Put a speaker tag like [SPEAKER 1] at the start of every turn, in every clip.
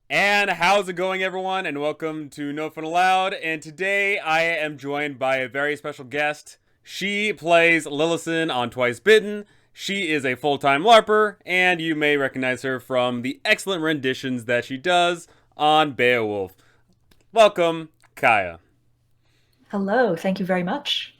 [SPEAKER 1] And how's it going, everyone? And welcome to No Fun Allowed. And today I am joined by a very special guest. She plays Lillison on Twice Bitten. She is a full-time LARPer, and you may recognize her from the excellent renditions that she does on Beowulf. Welcome, Kaiya.
[SPEAKER 2] Hello, thank you very much.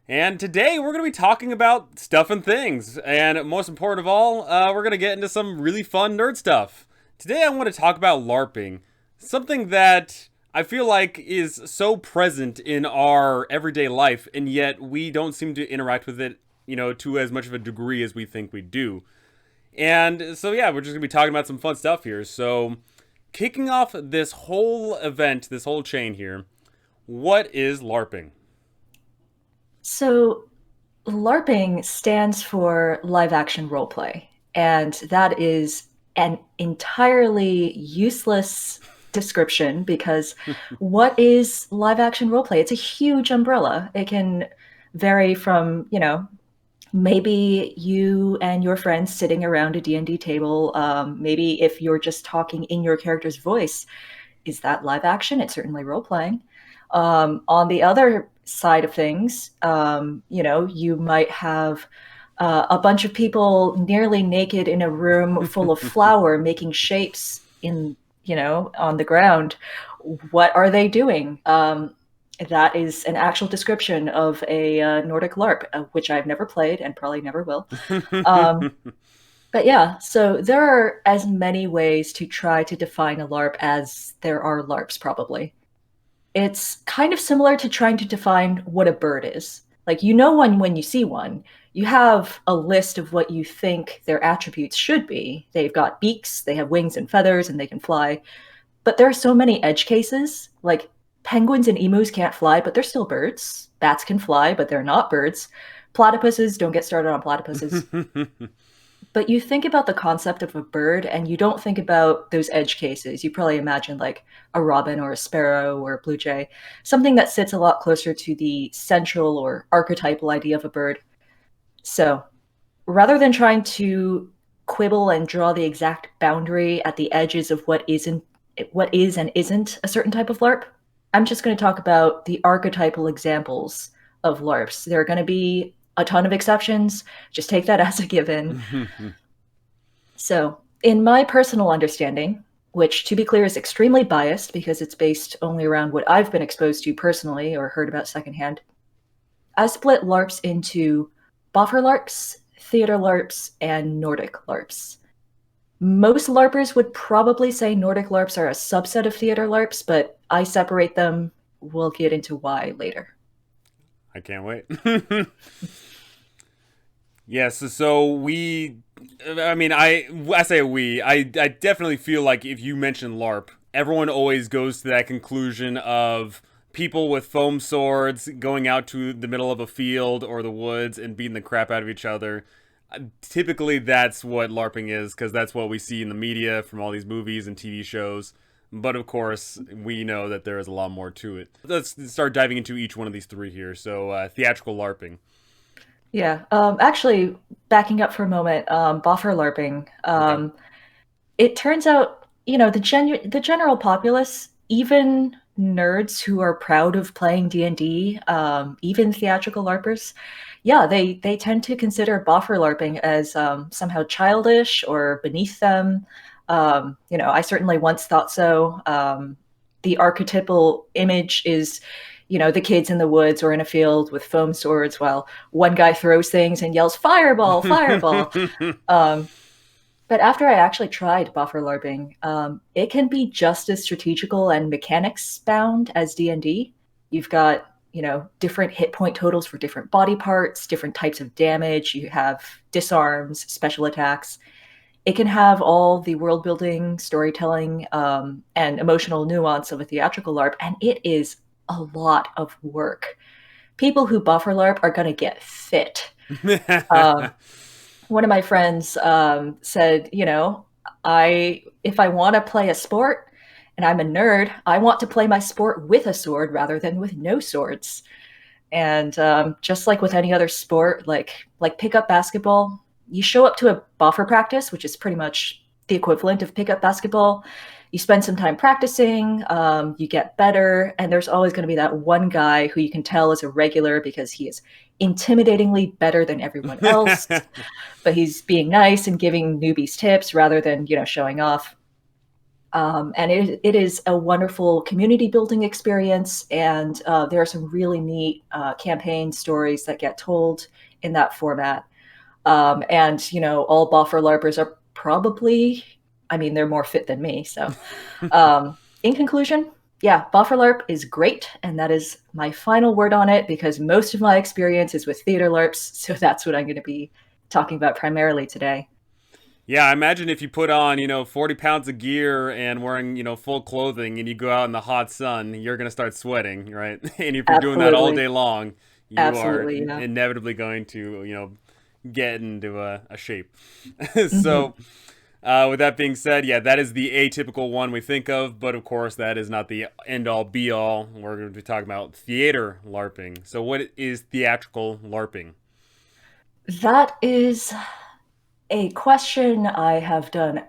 [SPEAKER 1] And today we're going to be talking about stuff and things. And most important of all, we're going to get into some really fun nerd stuff. Today I want to talk about LARPing. Something that I feel like is so present in our everyday life, and yet we don't seem to interact with it, to as much of a degree as we think we do. And so, yeah, we're just going to be talking about some fun stuff here. So, kicking off this whole event, this whole chain here, what is LARPing?
[SPEAKER 2] So, LARPing stands for live action roleplay, and that is an entirely useless description because what is live action roleplay? It's a huge umbrella. It can vary from, maybe you and your friends sitting around a D&D table, maybe if you're just talking in your character's voice, is that live action? It's certainly role playing. On the other side of things, you might have a bunch of people nearly naked in a room full of flour making shapes on the ground. What are they doing? That is an actual description of a Nordic LARP, which I've never played and probably never will. Um, but yeah, so there are as many ways to try to define a LARP as there are LARPs, probably. It's kind of similar to trying to define what a bird is. Like, you know one when you see one. You have a list of what you think their attributes should be. They've got beaks, they have wings and feathers, and they can fly. But there are so many edge cases. Like, penguins and emus can't fly, but they're still birds. Bats can fly, but they're not birds. Platypuses, don't get started on platypuses. But you think about the concept of a bird and you don't think about those edge cases. You probably imagine like a robin or a sparrow or a blue jay, something that sits a lot closer to the central or archetypal idea of a bird. So rather than trying to quibble and draw the exact boundary at the edges of what is and isn't a certain type of LARP, I'm just going to talk about the archetypal examples of LARPs. There are going to be a ton of exceptions. Just take that as a given. So, in my personal understanding, which to be clear is extremely biased because it's based only around what I've been exposed to personally or heard about secondhand, I split LARPs into boffer LARPs, theater LARPs, and Nordic LARPs. Most LARPers would probably say Nordic LARPs are a subset of theater LARPs, but I separate them. We'll get into why later.
[SPEAKER 1] I can't wait. Yes, so I say we. I definitely feel like if you mention LARP, everyone always goes to that conclusion of people with foam swords going out to the middle of a field or the woods and beating the crap out of each other. Typically, that's what LARPing is because that's what we see in the media from all these movies and TV shows. But of course, we know that there is a lot more to it. Let's start diving into each one of these three here. So, theatrical LARPing.
[SPEAKER 2] Yeah, actually, backing up for a moment, boffer LARPing.
[SPEAKER 1] Okay.
[SPEAKER 2] It turns out, the general populace, even nerds who are proud of playing D&D, even theatrical LARPers, yeah, they tend to consider boffer LARPing as somehow childish or beneath them. I certainly once thought so. The archetypal image is, the kids in the woods or in a field with foam swords while one guy throws things and yells, "Fireball, fireball!" Um, but after I actually tried buffer LARPing, it can be just as strategical and mechanics bound as D&D. You've got, different hit point totals for different body parts, different types of damage. You have disarms, special attacks. It can have all the world building, storytelling, and emotional nuance of a theatrical LARP, and it is a lot of work. People who buffer LARP are going to get fit. Um, One of my friends said, I if I want to play a sport and I'm a nerd, I want to play my sport with a sword rather than with no swords. And just like with any other sport, like pickup basketball, you show up to a buffer practice, which is pretty much the equivalent of pickup basketball. You spend some time practicing, you get better, and there's always going to be that one guy who you can tell is a regular because he is intimidatingly better than everyone else, but he's being nice and giving newbies tips rather than, showing off. And it is a wonderful community building experience, and there are some really neat campaign stories that get told in that format. And all boffer larpers are probably, I mean, they're more fit than me. So, in conclusion, yeah, boffer larp is great, and that is my final word on it because most of my experience is with theater larps. So that's what I'm going to be talking about primarily today.
[SPEAKER 1] Yeah, I imagine if you put on, 40 pounds of gear and wearing, full clothing and you go out in the hot sun, you're going to start sweating, right? And if you're doing that all
[SPEAKER 2] Absolutely,
[SPEAKER 1] day long, you are
[SPEAKER 2] absolutely, yeah.
[SPEAKER 1] inevitably going to, get into a shape.
[SPEAKER 2] Hmm.
[SPEAKER 1] So, with that being said, yeah, that is the atypical one we think of, but of course, that is not the end all be all. We're going to be talking about theater LARPing. So, what is theatrical LARPing?
[SPEAKER 2] That is a question I have done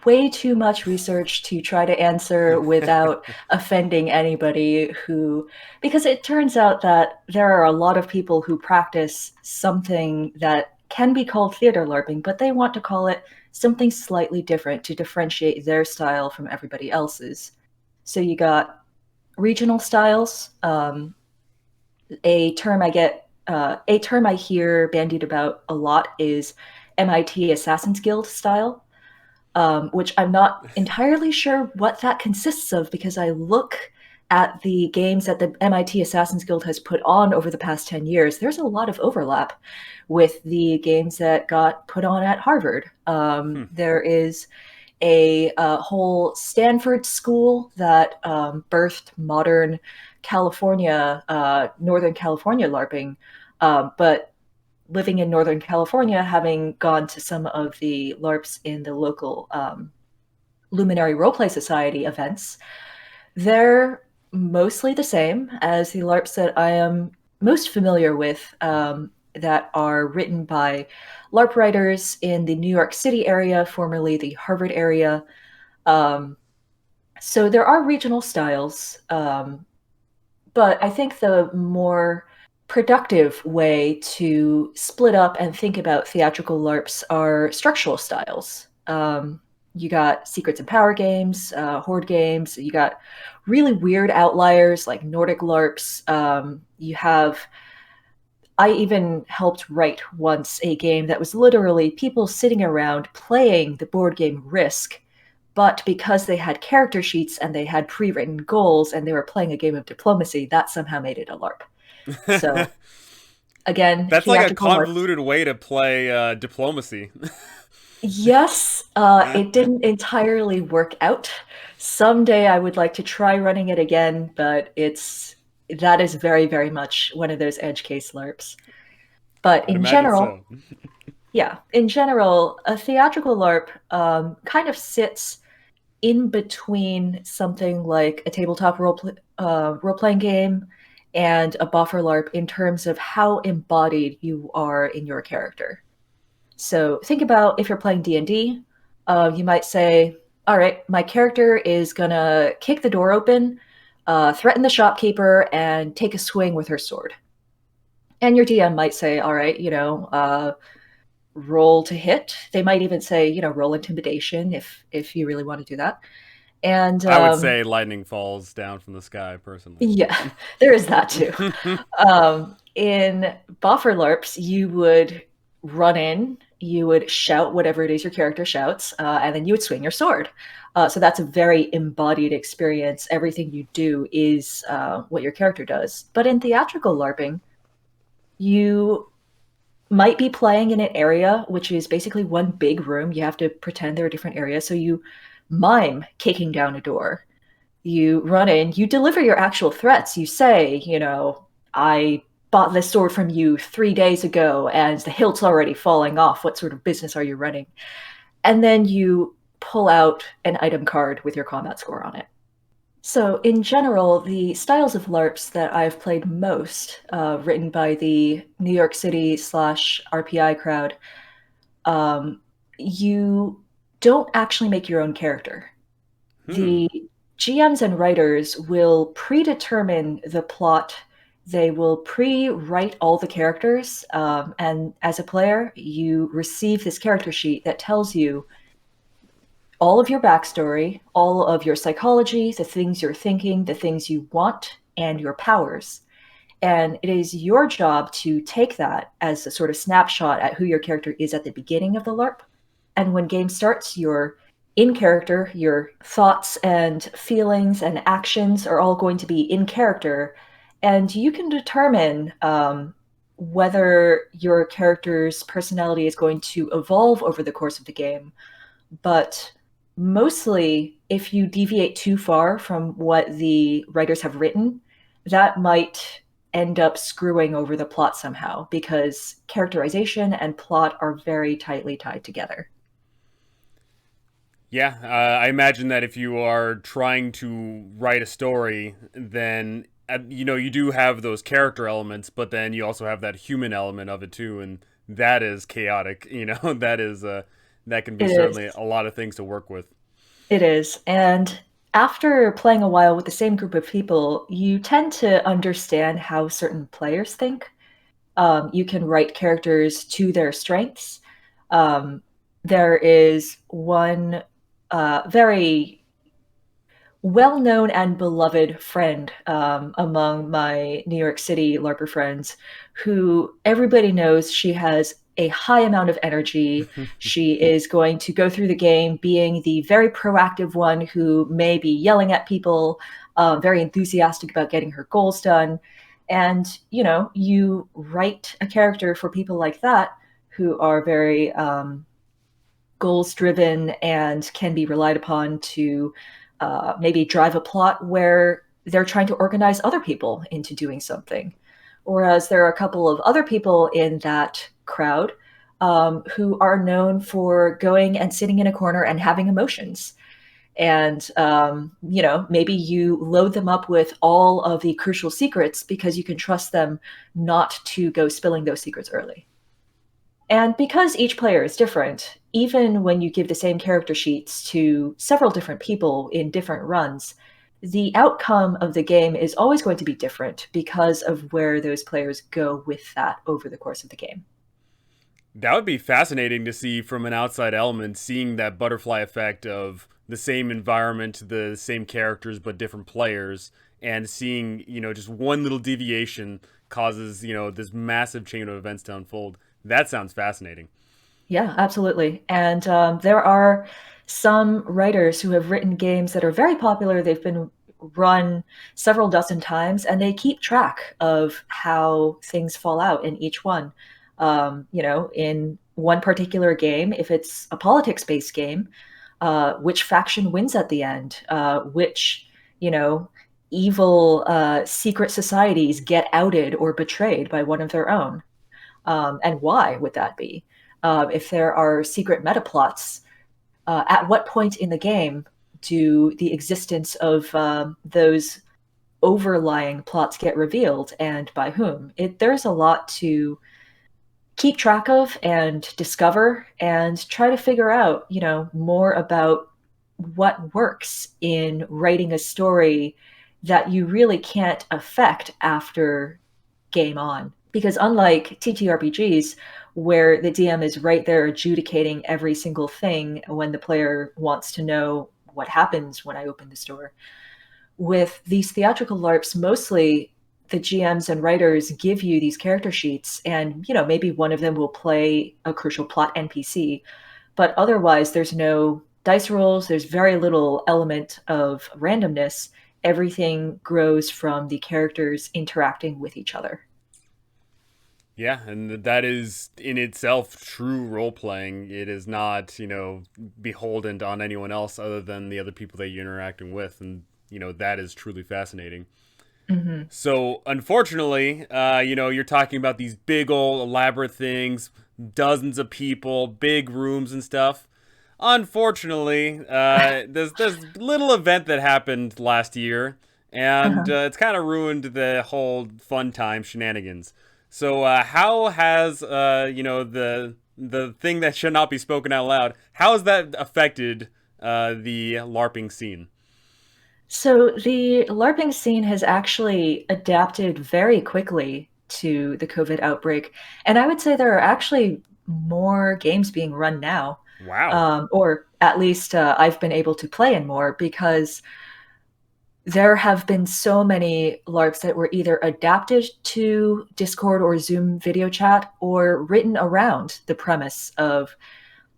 [SPEAKER 2] way too much research to try to answer without offending anybody who, because it turns out that there are a lot of people who practice something that can be called theater LARPing, but they want to call it something slightly different to differentiate their style from everybody else's. So you got regional styles. A term I hear bandied about a lot is MIT Assassin's Guild style, which I'm not entirely sure what that consists of because I look at the games that the MIT Assassin's Guild has put on over the past 10 years. There's a lot of overlap with the games that got put on at Harvard.
[SPEAKER 1] Hmm.
[SPEAKER 2] There is a whole Stanford school that birthed modern Northern California LARPing. But living in Northern California, having gone to some of the LARPs in the local Luminary Roleplay Society events, they're mostly the same as the LARPs that I am most familiar with, that are written by LARP writers in the New York City area, formerly the Harvard area. Um, so there are regional styles, but I think the more productive way to split up and think about theatrical LARPs are structural styles. You got secrets and power games, horde games. You got really weird outliers like Nordic LARPs. You have I even helped write once a game that was literally people sitting around playing the board game Risk, but because they had character sheets and they had pre-written goals and they were playing a game of diplomacy, that somehow made it a LARP. So again,
[SPEAKER 1] That's like a
[SPEAKER 2] theatrical LARPs.
[SPEAKER 1] convoluted way to play diplomacy.
[SPEAKER 2] Yes, it didn't entirely work out. Someday I would like to try running it again, but that is very, very much one of those edge case LARPs. But
[SPEAKER 1] I'd
[SPEAKER 2] in
[SPEAKER 1] imagine
[SPEAKER 2] general,
[SPEAKER 1] so.
[SPEAKER 2] yeah, in general, a theatrical LARP kind of sits in between something like a tabletop role playing game and a buffer LARP in terms of how embodied you are in your character. So think about if you're playing D&D, you might say, all right, my character is gonna kick the door open, threaten the shopkeeper, and take a swing with her sword. And your DM might say, all right, roll to hit. They might even say, roll intimidation if you really want to do that. And
[SPEAKER 1] I would say lightning falls down from the sky, personally.
[SPEAKER 2] yeah, there is that too. In buffer LARPs, you would run in, you would shout whatever it is your character shouts, and then you would swing your sword. So that's a very embodied experience. Everything you do is what your character does. But in theatrical LARPing, you might be playing in an area which is basically one big room. You have to pretend there are different areas. So you mime kicking down a door. You run in, you deliver your actual threats. You say, I bought this sword from you 3 days ago and the hilt's already falling off. What sort of business are you running? And then you pull out an item card with your combat score on it. So, in general, the styles of LARPs that I've played most, written by the New York City / RPI crowd, you don't actually make your own character.
[SPEAKER 1] Hmm.
[SPEAKER 2] The GMs and writers will predetermine the plot. They will pre-write all the characters, and as a player, you receive this character sheet that tells you all of your backstory, all of your psychology, the things you're thinking, the things you want, and your powers. And it is your job to take that as a sort of snapshot at who your character is at the beginning of the LARP. And when game starts, you're in character, your thoughts and feelings and actions are all going to be in character. And you can determine whether your character's personality is going to evolve over the course of the game. But mostly, if you deviate too far from what the writers have written, that might end up screwing over the plot somehow because characterization and plot are very tightly tied together.
[SPEAKER 1] Yeah, I imagine that if you are trying to write a story, then you do have those character elements, but then you also have that human element of it too, and that is chaotic. That can be
[SPEAKER 2] It
[SPEAKER 1] certainly
[SPEAKER 2] is.
[SPEAKER 1] a lot of things to work with.
[SPEAKER 2] It is. And after playing a while with the same group of people, you tend to understand how certain players think. You can write characters to their strengths. Um, there is one very well known and beloved friend among my New York City LARPer friends who everybody knows she has a high amount of energy. She is going to go through the game being the very proactive one who may be yelling at people, very enthusiastic about getting her goals done. And, you write a character for people like that who are very goals driven and can be relied upon to maybe drive a plot where they're trying to organize other people into doing something. Whereas there are a couple of other people in that crowd who are known for going and sitting in a corner and having emotions. And, maybe you load them up with all of the crucial secrets because you can trust them not to go spilling those secrets early. And because each player is different, even when you give the same character sheets to several different people in different runs, the outcome of the game is always going to be different because of where those players go with that over the course of the game.
[SPEAKER 1] That would be fascinating to see from an outside element, seeing that butterfly effect of the same environment, the same characters, but different players, and seeing, just one little deviation causes, this massive chain of events to unfold. That sounds fascinating.
[SPEAKER 2] Yeah, absolutely. And there are some writers who have written games that are very popular. They've been run several dozen times, and they keep track of how things fall out in each one. In one particular game, if it's a politics-based game, which faction wins at the end, which, you know, evil secret societies get outed or betrayed by one of their own, and why would that be? If there are secret meta plots, at what point in the game do the existence of those overlying plots get revealed and by whom? There's a lot to keep track of and discover and try to figure out, more about what works in writing a story that you really can't affect after game on. Because unlike TTRPGs, where the DM is right there adjudicating every single thing when the player wants to know what happens when I open the store, with these theatrical LARPs, mostly the GMs and writers give you these character sheets, and maybe one of them will play a crucial plot NPC, but otherwise there's no dice rolls. There's very little element of randomness. Everything grows from the characters interacting with each other.
[SPEAKER 1] Yeah, and that is in itself true role playing. It is not, beholden on anyone else other than the other people that you're interacting with, and that is truly fascinating.
[SPEAKER 2] Mm-hmm.
[SPEAKER 1] So, unfortunately, you're talking about these big old elaborate things, dozens of people, big rooms and stuff. Unfortunately, there's little event that happened last year, and
[SPEAKER 2] Uh-huh.
[SPEAKER 1] it's kind of ruined the whole fun time shenanigans. So, how has the thing that should not be spoken out loud. How has that affected the LARPing scene?
[SPEAKER 2] So the LARPing scene has actually adapted very quickly to the COVID outbreak. And I would say there are actually more games being run now,
[SPEAKER 1] Wow.
[SPEAKER 2] or at least I've been able to play in more because there have been so many LARPs that were either adapted to Discord or Zoom video chat or written around the premise of,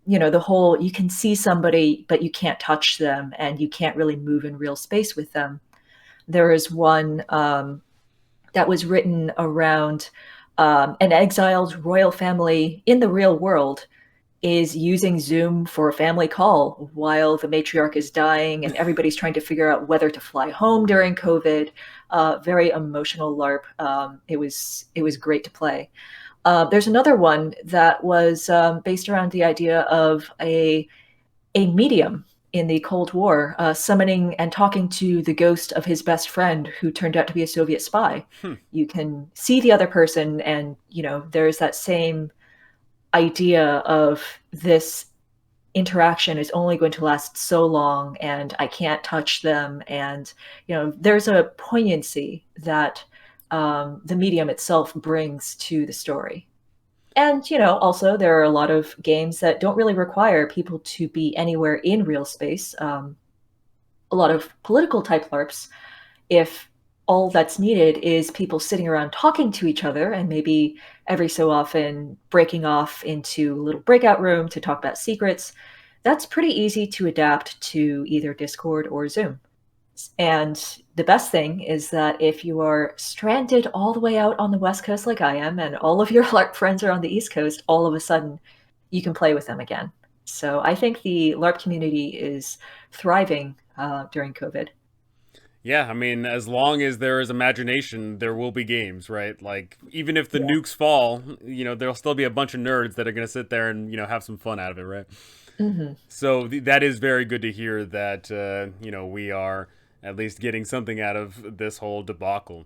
[SPEAKER 2] the whole you can see somebody, but you can't touch them and you can't really move in real space with them. There is one that was written around an exiled royal family in the real world is using Zoom for a family call while the matriarch is dying and everybody's trying to figure out whether to fly home during COVID. Very emotional LARP. It was great to play. There's another one that was based around the idea of a medium in the Cold War summoning and talking to the ghost of his best friend who turned out to be a Soviet spy.
[SPEAKER 1] Hmm.
[SPEAKER 2] You can see the other person, and there's that same idea of this interaction is only going to last so long and I can't touch them. And, there's a poignancy that the medium itself brings to the story. And, also there are a lot of games that don't really require people to be anywhere in real space. A lot of political type LARPs, if all that's needed is people sitting around talking to each other and maybe every so often breaking off into a little breakout room to talk about secrets, that's pretty easy to adapt to either Discord or Zoom. And the best thing is that if you are stranded all the way out on the West Coast like I am, and all of your LARP friends are on the East Coast, all of a sudden you can play with them again. So I think the LARP community is thriving during COVID.
[SPEAKER 1] Yeah, I mean, as long as there is imagination, there will be games, right? Like, even if the
[SPEAKER 2] Yeah.
[SPEAKER 1] nukes fall, there'll still be a bunch of nerds that are going to sit there and, have some fun out of it, right?
[SPEAKER 2] Hmm.
[SPEAKER 1] So that is very good to hear that, we are at least getting something out of this whole debacle.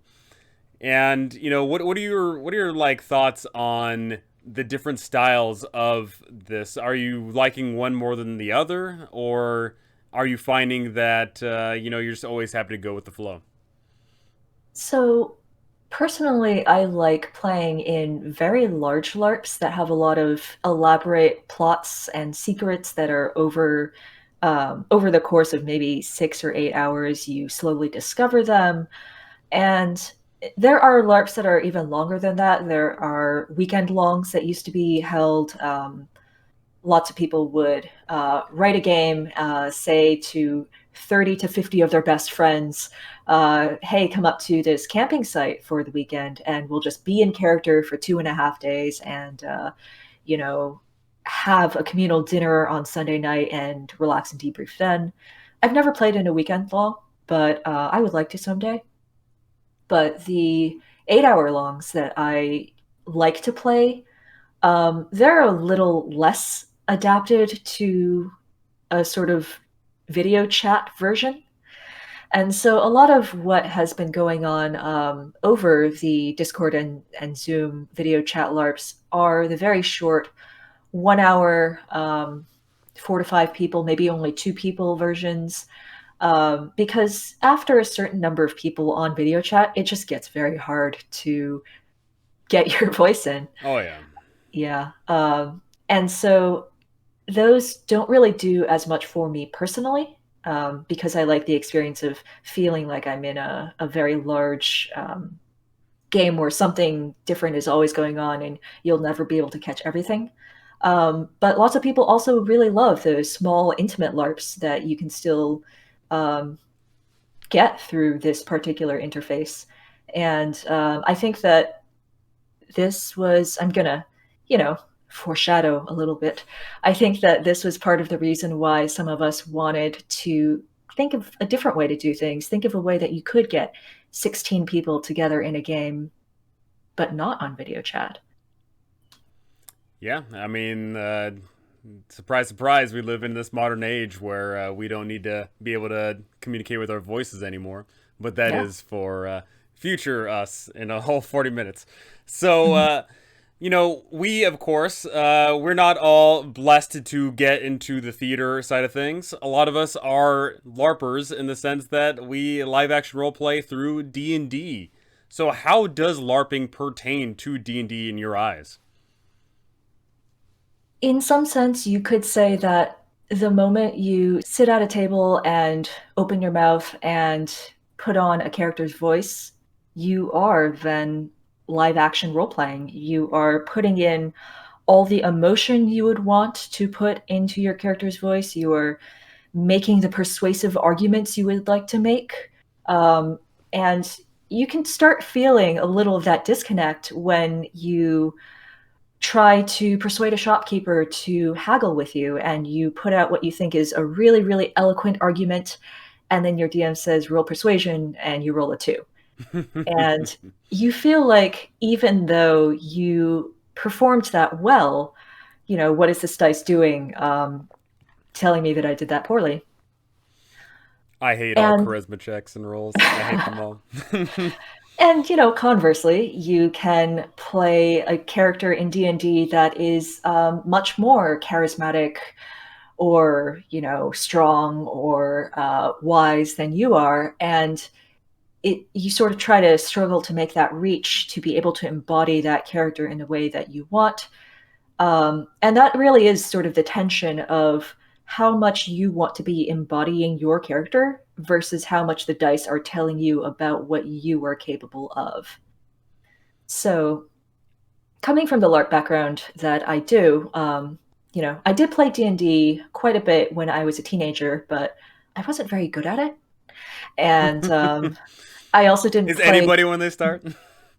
[SPEAKER 1] And, what are your like thoughts on the different styles of this? Are you liking one more than the other, or are you finding that you're just always happy to go with the flow?
[SPEAKER 2] So personally, I like playing in very large LARPs that have a lot of elaborate plots and secrets that are over the course of maybe 6 or 8 hours. You slowly discover them, and there are LARPs that are even longer than that. There are weekend longs that used to be held. Lots of people would write a game, say to 30 to 50 of their best friends, hey, come up to this camping site for the weekend and we'll just be in character for 2.5 days and, you know, have a communal dinner on Sunday night and relax and debrief then. I've never played in a weekend long, but I would like to someday. But the 8 hour longs that I like to play, they're a little less adapted to a sort of video chat version. And so a lot of what has been going on over the Discord and Zoom video chat LARPs are the very short 1 hour, 4 to 5 people, maybe only 2 people versions. Because after a certain number of people on video chat, it just gets very hard to get your voice in.
[SPEAKER 1] Oh yeah.
[SPEAKER 2] Yeah. And so those don't really do as much for me personally, because I like the experience of feeling like I'm in a very large game where something different is always going on and you'll never be able to catch everything. But lots of people also really love those small, intimate LARPs that you can still um, get through this particular interface. And I think that I'm gonna, foreshadow a little bit. I think that this was part of the reason why some of us wanted to think of a different way to do things, think of a way that you could get 16 people together in a game, but not on video chat.
[SPEAKER 1] Yeah, I mean, surprise, surprise, we live in this modern age where we don't need to be able to communicate with our voices anymore. But that
[SPEAKER 2] Yeah.
[SPEAKER 1] is for future us in a whole 40 minutes. So,
[SPEAKER 2] Mhm.
[SPEAKER 1] We, of course, we're not all blessed to get into the theater side of things. A lot of us are LARPers in the sense that we live action roleplay through D&D. So how does LARPing pertain to D&D in your eyes?
[SPEAKER 2] In some sense, you could say that the moment you sit at a table and open your mouth and put on a character's voice, you are then live action role playing. You are putting in all the emotion you would want to put into your character's voice. You are making the persuasive arguments you would like to make. And you can start feeling a little of that disconnect when you try to persuade a shopkeeper to haggle with you and you put out what you think is a really, really eloquent argument. And then your DM says, roll persuasion, and you roll a two. And you feel like even though you performed that well, what is this dice doing? Telling me that I did that poorly.
[SPEAKER 1] I hate all
[SPEAKER 2] And
[SPEAKER 1] charisma checks and rolls. I hate them all.
[SPEAKER 2] and conversely, you can play a character in D&D that is much more charismatic or strong or wise than you are, and you sort of try to struggle to make that reach to be able to embody that character in the way that you want. And that really is sort of the tension of how much you want to be embodying your character versus how much the dice are telling you about what you are capable of. So, coming from the LARP background that I do, I did play D&D quite a bit when I was a teenager, but I wasn't very good at it. And I also didn't
[SPEAKER 1] Is
[SPEAKER 2] play.
[SPEAKER 1] anybody when they start?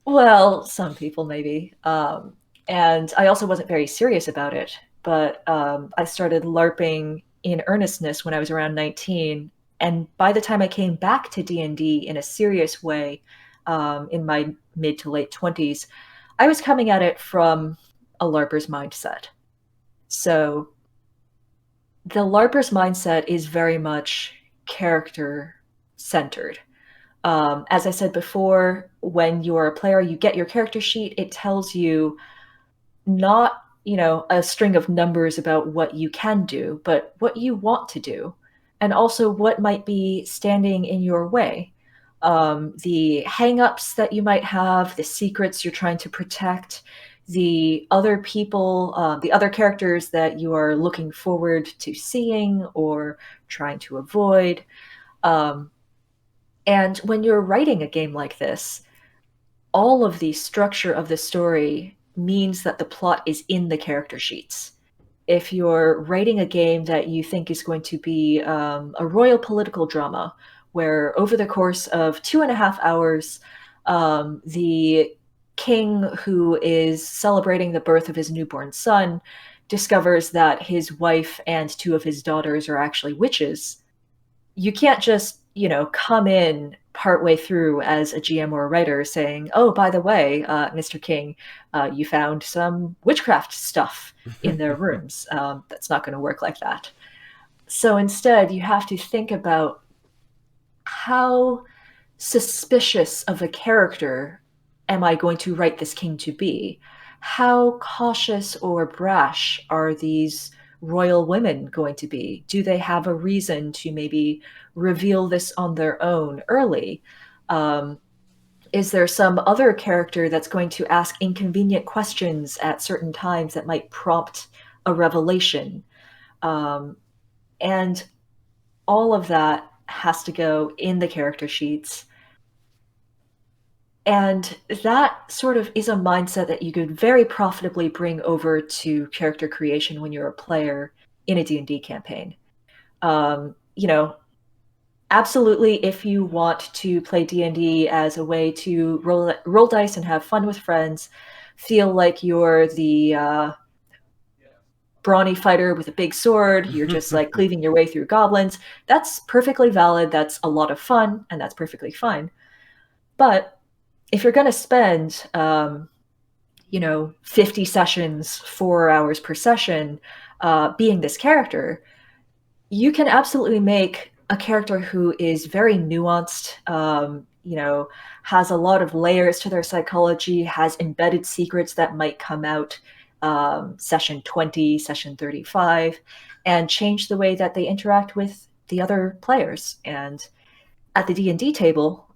[SPEAKER 2] Well, some people maybe. And I also wasn't very serious about it. But I started LARPing in earnestness when I was around 19. And by the time I came back to D&D in a serious way, in my mid to late 20s, I was coming at it from a LARPer's mindset. So the LARPer's mindset is very much character centered. As I said before, when you're a player, you get your character sheet. It tells you not, a string of numbers about what you can do, but what you want to do, and also what might be standing in your way. The hangups that you might have, the secrets you're trying to protect, the other people, the other characters that you are looking forward to seeing or trying to avoid. Um, and when you're writing a game like this, all of the structure of the story means that the plot is in the character sheets. If you're writing a game that you think is going to be a royal political drama, where over the course of 2.5 hours, the king who is celebrating the birth of his newborn son discovers that his wife and two of his daughters are actually witches, you can't just, come in partway through as a GM or a writer saying, oh, by the way, Mr. King, you found some witchcraft stuff in their rooms. That's not going to work like that. So instead, you have to think about how suspicious of a character am I going to write this king to be? How cautious or brash are these royal women going to be? Do they have a reason to maybe reveal this on their own early? Is there some other character that's going to ask inconvenient questions at certain times that might prompt a revelation? And all of that has to go in the character sheets. And that sort of is a mindset that you could very profitably bring over to character creation when you're a player in a D&D campaign. You know, absolutely, if you want to play D&D as a way to roll dice and have fun with friends, feel like you're the brawny fighter with a big sword, you're just like cleaving your way through goblins, that's perfectly valid, that's a lot of fun, and that's perfectly fine. But if you're going to spend 50 sessions, 4 hours per session, being this character, you can absolutely make a character who is very nuanced, has a lot of layers to their psychology, has embedded secrets that might come out session 20, session 35, and change the way that they interact with the other players. And at the D&D table,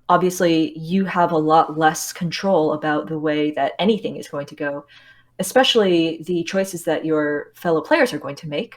[SPEAKER 2] obviously you have a lot less control about the way that anything is going to go, especially the choices that your fellow players are going to make.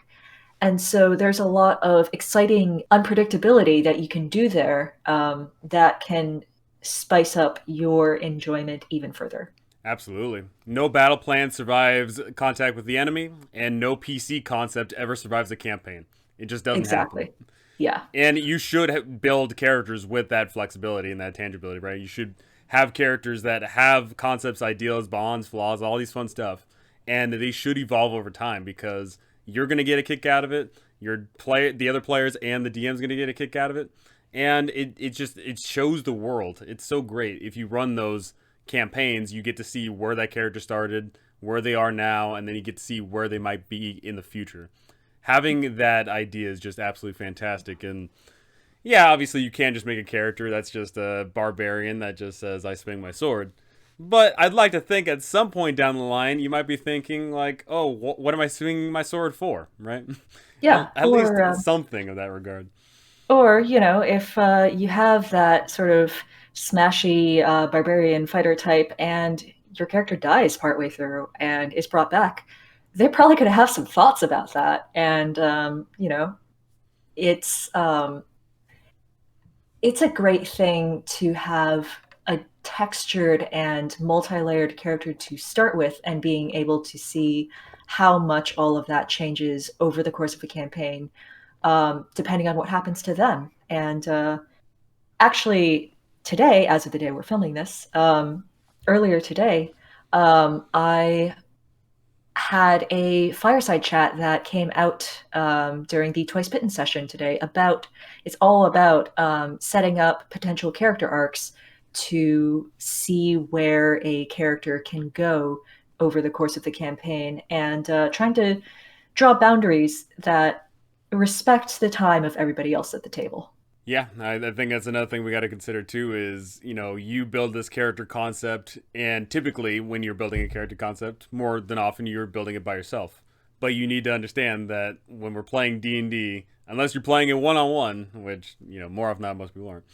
[SPEAKER 2] And so there's a lot of exciting unpredictability that you can do there that can spice up your enjoyment even further.
[SPEAKER 1] Absolutely. No battle plan survives contact with the enemy, and no PC concept ever survives a campaign. It just doesn't happen.
[SPEAKER 2] Exactly. Yeah.
[SPEAKER 1] And you should build characters with that flexibility and that tangibility, right? You should have characters that have concepts, ideals, bonds, flaws, all these fun stuff, and they should evolve over time because you're going to get a kick out of it. The other players, and the DM's going to get a kick out of it, and it shows the world. It's so great if you run those campaigns. You get to see where that character started, where they are now, and then you get to see where they might be in the future. Having that idea is just absolutely fantastic. And yeah, obviously you can't just make a character that's just a barbarian that just says I swing my sword. But I'd like to think at some point down the line you might be thinking like, oh, what am I swinging my sword for, right?
[SPEAKER 2] Yeah.
[SPEAKER 1] At least something of that regard.
[SPEAKER 2] Or, if you have that sort of smashy barbarian fighter type and your character dies partway through and is brought back, they're probably going to have some thoughts about that. And, it's it's a great thing to have a textured and multi-layered character to start with and being able to see how much all of that changes over the course of a campaign, depending on what happens to them. And actually, today, as of the day we're filming this, earlier today, I had a fireside chat that came out during the Twice Bitten session today about it's all about setting up potential character arcs to see where a character can go over the course of the campaign and trying to draw boundaries that respect the time of everybody else at the table.
[SPEAKER 1] Yeah, I think that's another thing we got to consider too is, you build this character concept, and typically when you're building a character concept, more than often you're building it by yourself. But you need to understand that when we're playing D&D, unless you're playing it one-on-one, which, more often than not most people aren't,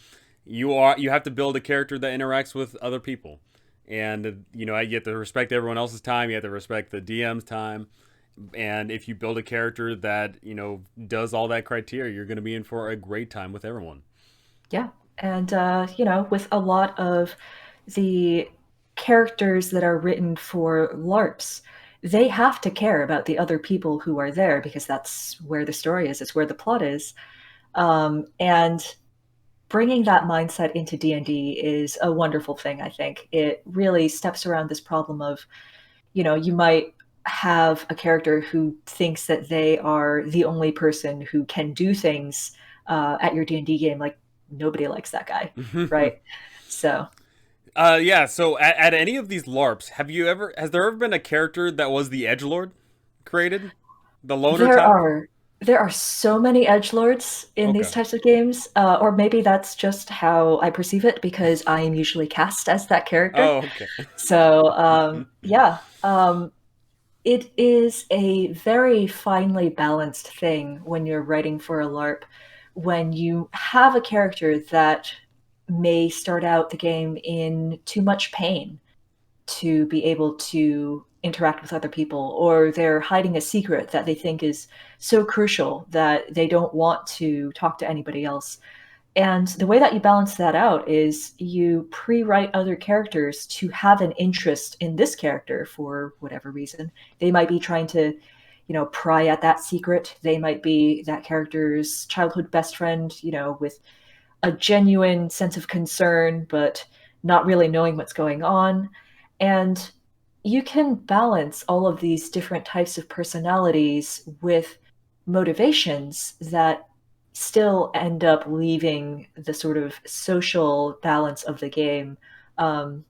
[SPEAKER 1] you have to build a character that interacts with other people. And, you have to respect everyone else's time, you have to respect the DM's time. And if you build a character that does all that criteria, you're going to be in for a great time with everyone.
[SPEAKER 2] Yeah, and with a lot of the characters that are written for LARPs, they have to care about the other people who are there because that's where the story is, it's where the plot is. And bringing that mindset into D&D is a wonderful thing. I think it really steps around this problem of, you might have a character who thinks that they are the only person who can do things at your D&D game. Like, nobody likes that guy, right? So
[SPEAKER 1] yeah. So at any of these LARPs, has there ever been a character that was the edgelord created, the loner
[SPEAKER 2] there
[SPEAKER 1] type?
[SPEAKER 2] are there are so many edgelords in these
[SPEAKER 1] Okay.
[SPEAKER 2] types of games, or maybe that's just how I perceive it because I am usually cast as that character.
[SPEAKER 1] Oh, okay.
[SPEAKER 2] So yeah, it is a very finely balanced thing when you're writing for a LARP, when you have a character that may start out the game in too much pain to be able to interact with other people, or they're hiding a secret that they think is so crucial that they don't want to talk to anybody else. And the way that you balance that out is you pre-write other characters to have an interest in this character for whatever reason. They might be trying to, pry at that secret. They might be that character's childhood best friend, with a genuine sense of concern, but not really knowing what's going on. And you can balance all of these different types of personalities with motivations that still end up leaving the sort of social balance of the game um,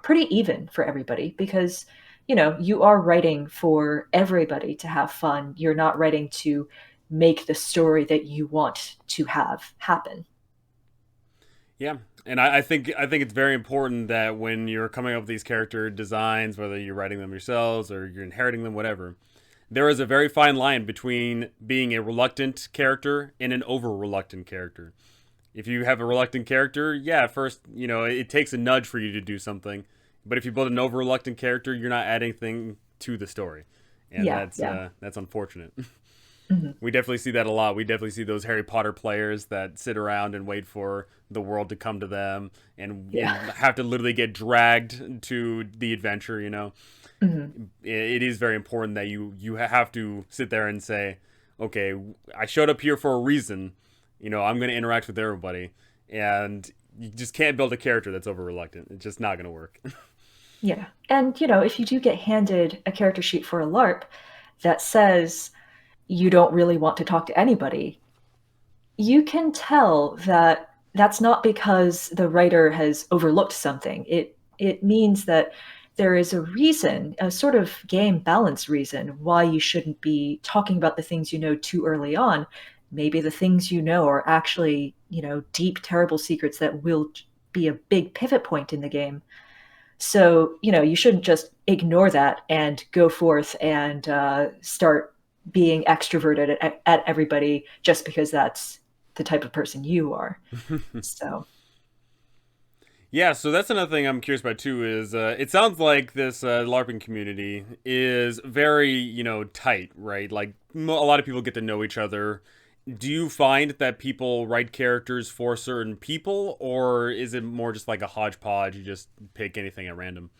[SPEAKER 2] pretty even for everybody because you are writing for everybody to have fun. You're not writing to make the story that you want to have happen.
[SPEAKER 1] Yeah, and I think it's very important that when you're coming up with these character designs, whether you're writing them yourselves or you're inheriting them, whatever, there is a very fine line between being a reluctant character and an over reluctant character. If you have a reluctant character, yeah, at first, it takes a nudge for you to do something. But if you build an over reluctant character, you're not adding anything to the story. And
[SPEAKER 2] Yeah,
[SPEAKER 1] that's
[SPEAKER 2] yeah.
[SPEAKER 1] that's unfortunate.
[SPEAKER 2] Hmm.
[SPEAKER 1] We definitely see that a lot. We definitely see those Harry Potter players that sit around and wait for the world to come to them
[SPEAKER 2] Yeah.
[SPEAKER 1] and have to literally get dragged to the adventure.
[SPEAKER 2] Hmm.
[SPEAKER 1] It is very important that you have to sit there and say, okay, I showed up here for a reason. I'm going to interact with everybody, and you just can't build a character that's over reluctant. It's just not going to work.
[SPEAKER 2] Yeah. And, if you do get handed a character sheet for a LARP that says you don't really want to talk to anybody, you can tell that that's not because the writer has overlooked something. It means that there is a reason, a sort of game balance reason why you shouldn't be talking about the things you know too early on. Maybe the things you know are actually, deep, terrible secrets that will be a big pivot point in the game. So, you shouldn't just ignore that and go forth and start being extroverted at everybody just because that's the type of person you are. So,
[SPEAKER 1] Yeah, so that's another thing I'm curious about too. Is it sounds like this LARPing community is very tight, right? Like a lot of people get to know each other. Do you find that people write characters for certain people, or is it more just like a hodgepodge? You just pick anything at random?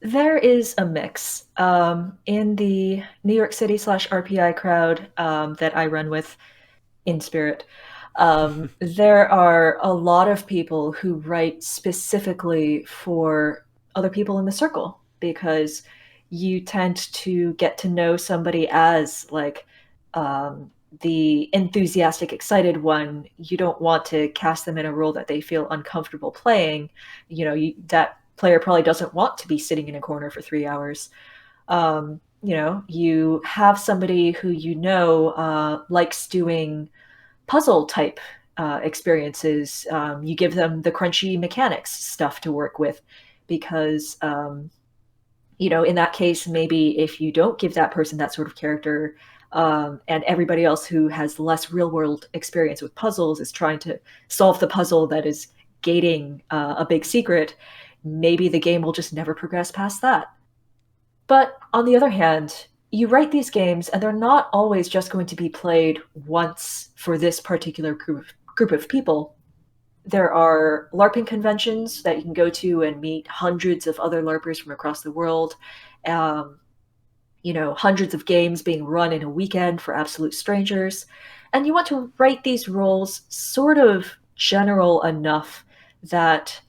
[SPEAKER 2] there is a mix in the New York City slash RPI crowd that I run with in spirit. There are a lot of people who write specifically for other people in the circle because you tend to get to know somebody as like um, the enthusiastic, excited one. You don't want to cast them in a role that they feel uncomfortable playing. That player probably doesn't want to be sitting in a corner for 3 hours. You have somebody who likes doing puzzle type experiences. You give them the crunchy mechanics stuff to work with because, in that case, maybe if you don't give that person that sort of character, and everybody else who has less real world experience with puzzles is trying to solve the puzzle that is gating a big secret, maybe the game will just never progress past that. But on the other hand, you write these games and they're not always just going to be played once for this particular group of people. There are LARPing conventions that you can go to and meet hundreds of other LARPers from across the world. Um, hundreds of games being run in a weekend for absolute strangers. And you want to write these roles sort of general enough that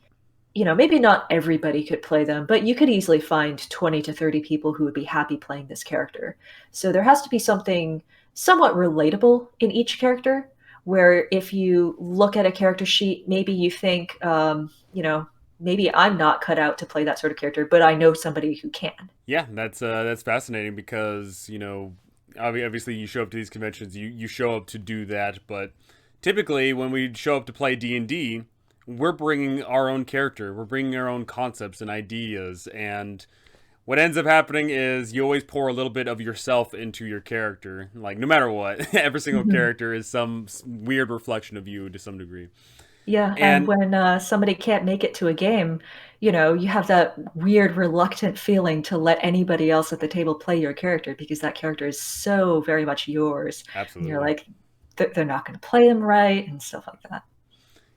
[SPEAKER 2] maybe not everybody could play them, but you could easily find 20 to 30 people who would be happy playing this character. So there has to be something somewhat relatable in each character, where if you look at a character sheet, maybe you think, maybe I'm not cut out to play that sort of character, but I know somebody who can.
[SPEAKER 1] Yeah, that's fascinating because obviously you show up to these conventions, you show up to do that, but typically when we show up to play D&D, we're bringing our own character, we're bringing our own concepts and ideas, and what ends up happening is you always pour a little bit of yourself into your character, like no matter what. Every single
[SPEAKER 2] Mhm.
[SPEAKER 1] character is some weird reflection of you to some degree.
[SPEAKER 2] Yeah, and
[SPEAKER 1] And
[SPEAKER 2] when somebody can't make it to a game, you have that weird, reluctant feeling to let anybody else at the table play your character because that character is so very much yours. And you're
[SPEAKER 1] absolutely.
[SPEAKER 2] like, they're not going to play them right and stuff like that.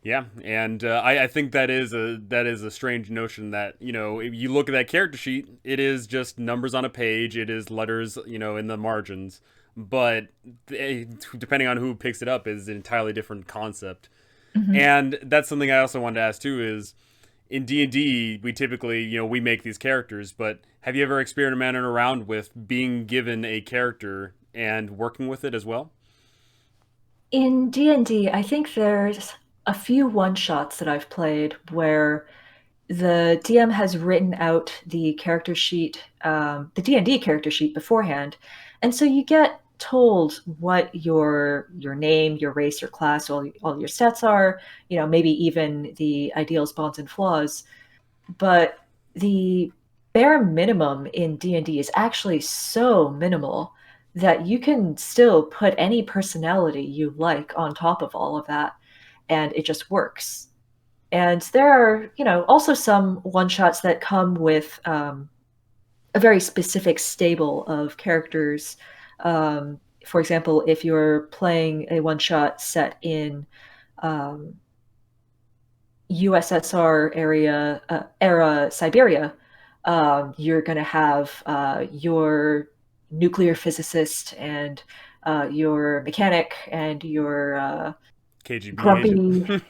[SPEAKER 1] Yeah, and I think that is a strange notion that if you look at that character sheet, it is just numbers on a page, it is letters in the margins, but depending on who picks it up is an entirely different concept.
[SPEAKER 2] Hmm.
[SPEAKER 1] And that's something I also wanted to ask too is in D&D we typically we make these characters, but have you ever experimented around with being given a character and working with it as well?
[SPEAKER 2] In D&D, I think there's a few one-shots that I've played where the DM has written out the character sheet, the D&D character sheet beforehand. And so you get told what your name, your race, your class, all your stats are, maybe even the ideals, bonds, and flaws. But the bare minimum in D&D is actually so minimal that you can still put any personality you like on top of all of that, and it just works. And there are, also some one shots that come with a very specific stable of characters. For example, if you're playing a one shot set in um, USSR era Siberia, you're going to have your nuclear physicist and your mechanic and your
[SPEAKER 1] KGB agent.
[SPEAKER 2] grumpy,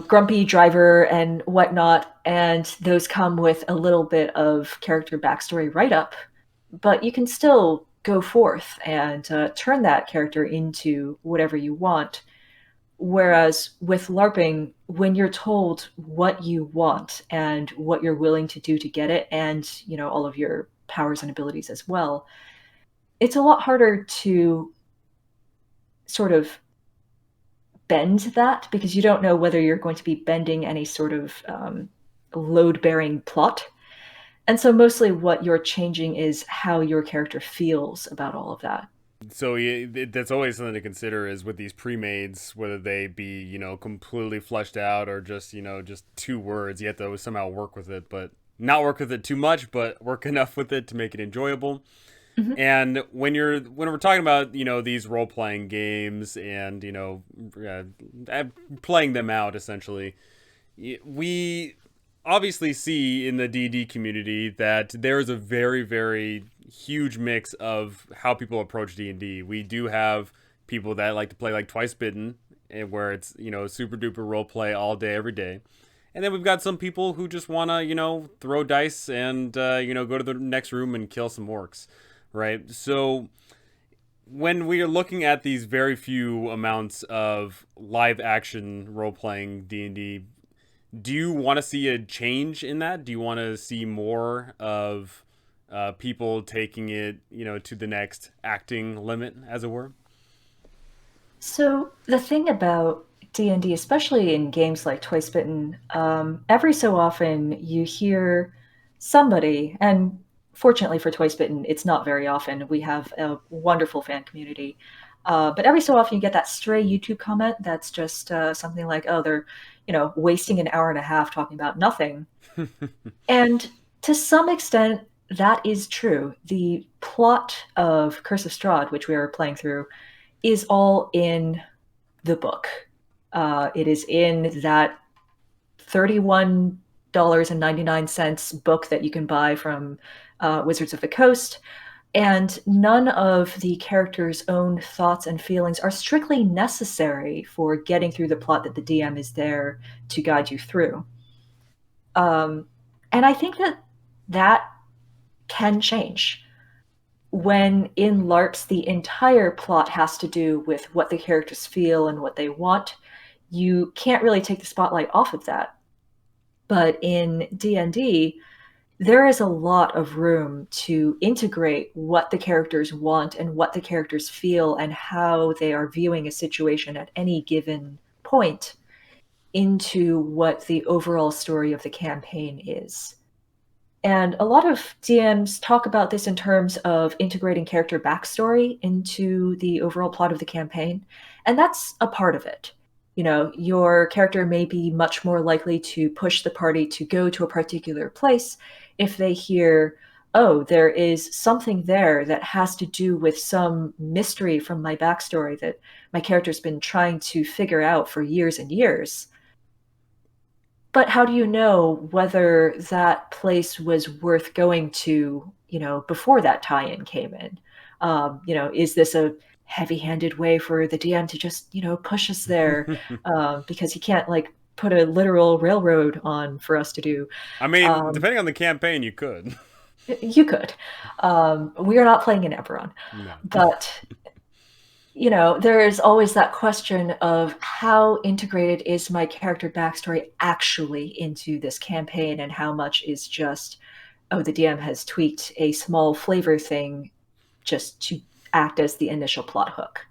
[SPEAKER 2] grumpy driver and whatnot. And those come with a little bit of character backstory write up, but you can still go forth and turn that character into whatever you want. Whereas with LARPing, when you're told what you want and what you're willing to do to get it, and all of your powers and abilities as well, it's a lot harder to sort of bend that because you don't know whether you're going to be bending any sort of load-bearing plot. And so mostly what you're changing is how your character feels about all of that.
[SPEAKER 1] So yeah, that's always something to consider is with these pre-mades, whether they be completely fleshed out or just just two words. You have to somehow work with it, but not work with it too much, but work enough with it to make it enjoyable.
[SPEAKER 2] Mm-hmm.
[SPEAKER 1] And when we're talking about these role playing games and playing them out essentially, we obviously see in the D&D community that there is a very, very huge mix of how people approach D&D. We do have people that like to play like Twice Bitten, where it's super duper role play all day every day. And then we've got some people who just want to throw dice and go to the next room and kill some orcs, right? So when we are looking at these very few amounts of live action role playing D&D, do you want to see a change in that? Do you want to see more of people taking it, to the next acting limit, as it were?
[SPEAKER 2] So the thing about D&D, especially in games like Twice Bitten, every so often you hear somebody, and fortunately for Twice Bitten, it's not very often. We have a wonderful fan community. But every so often you get that stray YouTube comment that's just something like, oh, they're, wasting an hour and a half talking about nothing. And to some extent, that is true. The plot of Curse of Strahd, which we are playing through, is all in the book. It is in that $31.99 book that you can buy from Wizards of the Coast. And none of the characters' own thoughts and feelings are strictly necessary for getting through the plot that the DM is there to guide you through. And I think that can change. When in LARPs, the entire plot has to do with what the characters feel and what they want, you can't really take the spotlight off of that. But in D&D, there is a lot of room to integrate what the characters want and what the characters feel and how they are viewing a situation at any given point into what the overall story of the campaign is. And a lot of DMs talk about this in terms of integrating character backstory into the overall plot of the campaign. And that's a part of it. Your character may be much more likely to push the party to go to a particular place if they hear, oh, there is something there that has to do with some mystery from my backstory that my character's been trying to figure out for years and years. But how do you know whether that place was worth going to, before that tie-in came in? Is this a heavy-handed way for the DM to just, push us there because he can't put a literal railroad on for us to do?
[SPEAKER 1] I mean, depending on the campaign, you could.
[SPEAKER 2] You could. We are not playing in Eberron,
[SPEAKER 1] No.
[SPEAKER 2] but there is always that question of how integrated is my character backstory actually into this campaign, and how much is just, oh, the DM has tweaked a small flavor thing just to act as the initial plot hook.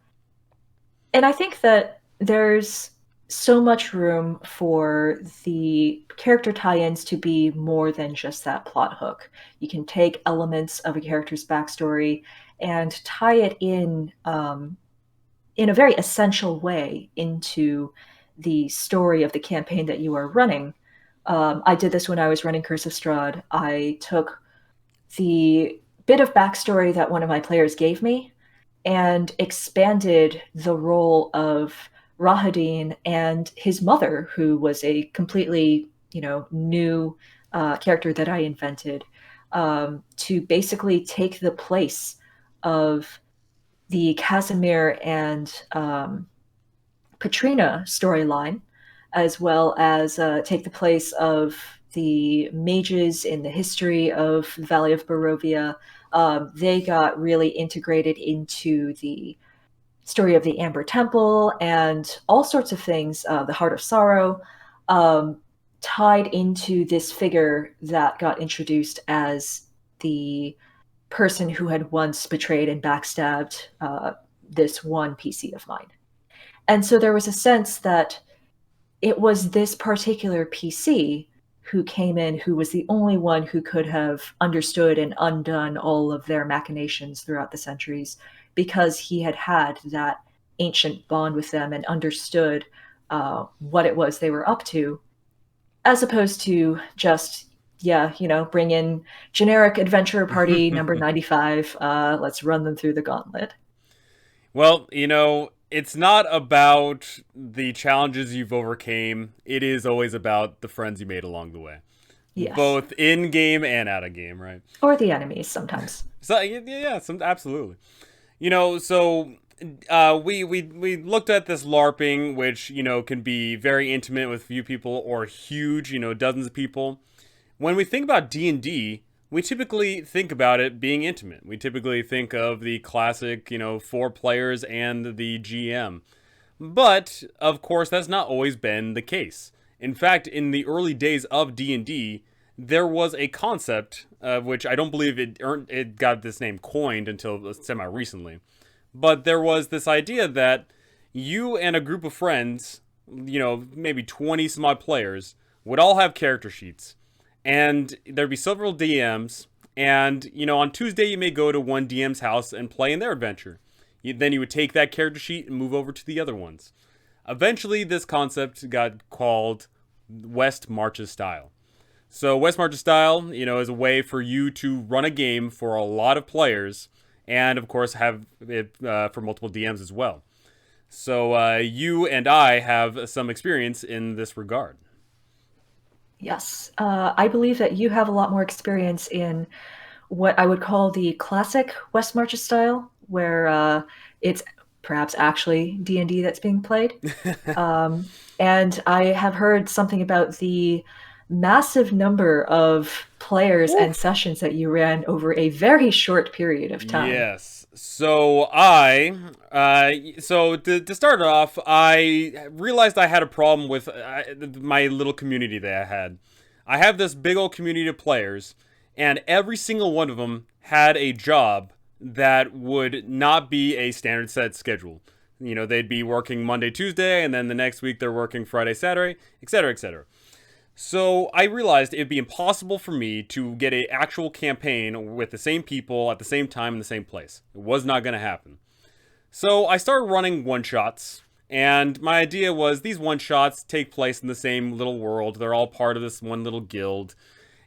[SPEAKER 2] And I think that there's so much room for the character tie-ins to be more than just that plot hook. You can take elements of a character's backstory and tie it in a very essential way into the story of the campaign that you are running. I did this when I was running Curse of Strahd. I took the bit of backstory that one of my players gave me and expanded the role of Rahadin and his mother, who was a completely, new character that I invented, to basically take the place of the Casimir and Katrina storyline, as well as take the place of the mages in the history of the Valley of Barovia. They got really integrated into the story of the Amber Temple and all sorts of things, the Heart of Sorrow, tied into this figure that got introduced as the person who had once betrayed and backstabbed this one PC of mine. And so there was a sense that it was this particular PC who came in, who was the only one who could have understood and undone all of their machinations throughout the centuries, because he had had that ancient bond with them and understood what it was they were up to, as opposed to just, bring in generic adventure party number 95, let's run them through the gauntlet.
[SPEAKER 1] Well, it's not about the challenges you've overcame. It is always about the friends you made along the way.
[SPEAKER 2] Yes.
[SPEAKER 1] Both in game and out of game, right?
[SPEAKER 2] Or the enemies sometimes.
[SPEAKER 1] So absolutely. So we looked at this LARPing, which can be very intimate with few people or huge, dozens of people. When we think about D&D, we typically think about it being intimate. We typically think of the classic, 4 players and the GM. But, of course, that's not always been the case. In fact, in the early days of D&D, there was a concept, which I don't believe it got this name coined until semi-recently. But there was this idea that you and a group of friends, maybe 20 some odd players, would all have character sheets. And there'd be several DMs, and, on Tuesday you may go to one DM's house and play in their adventure. Then you would take that character sheet and move over to the other ones. Eventually, this concept got called West Marches Style. So West Marches Style, is a way for you to run a game for a lot of players, and, of course, have it for multiple DMs as well. So you and I have some experience in this regard.
[SPEAKER 2] Yes. I believe that you have a lot more experience in what I would call the classic West Marches style, where it's perhaps actually D&D that's being played. And I have heard something about the massive number of players and sessions that you ran over a very short period of time.
[SPEAKER 1] Yes. So to start off, I realized I had a problem with my little community that I had. I have this big old community of players, and every single one of them had a job that would not be a standard set schedule. They'd be working Monday, Tuesday, and then the next week they're working Friday, Saturday, etc., etc. So I realized it'd be impossible for me to get an actual campaign with the same people at the same time in the same place. It was not going to happen. So I started running one-shots, and my idea was these one-shots take place in the same little world. They're all part of this one little guild.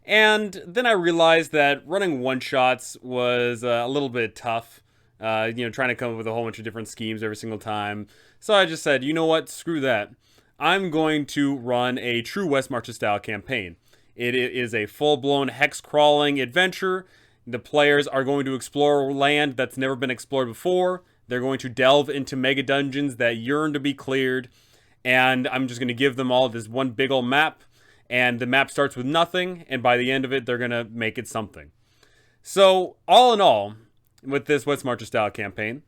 [SPEAKER 1] And then I realized that running one-shots was a little bit tough. Trying to come up with a whole bunch of different schemes every single time. So I just said, you know what, screw that. I'm going to run a true West Marches style campaign. It is a full-blown hex-crawling adventure. The players are going to explore land that's never been explored before. They're going to delve into mega dungeons that yearn to be cleared. And I'm just going to give them all this one big old map. And the map starts with nothing. And by the end of it, they're going to make it something. So, all in all, with this West Marches style campaign,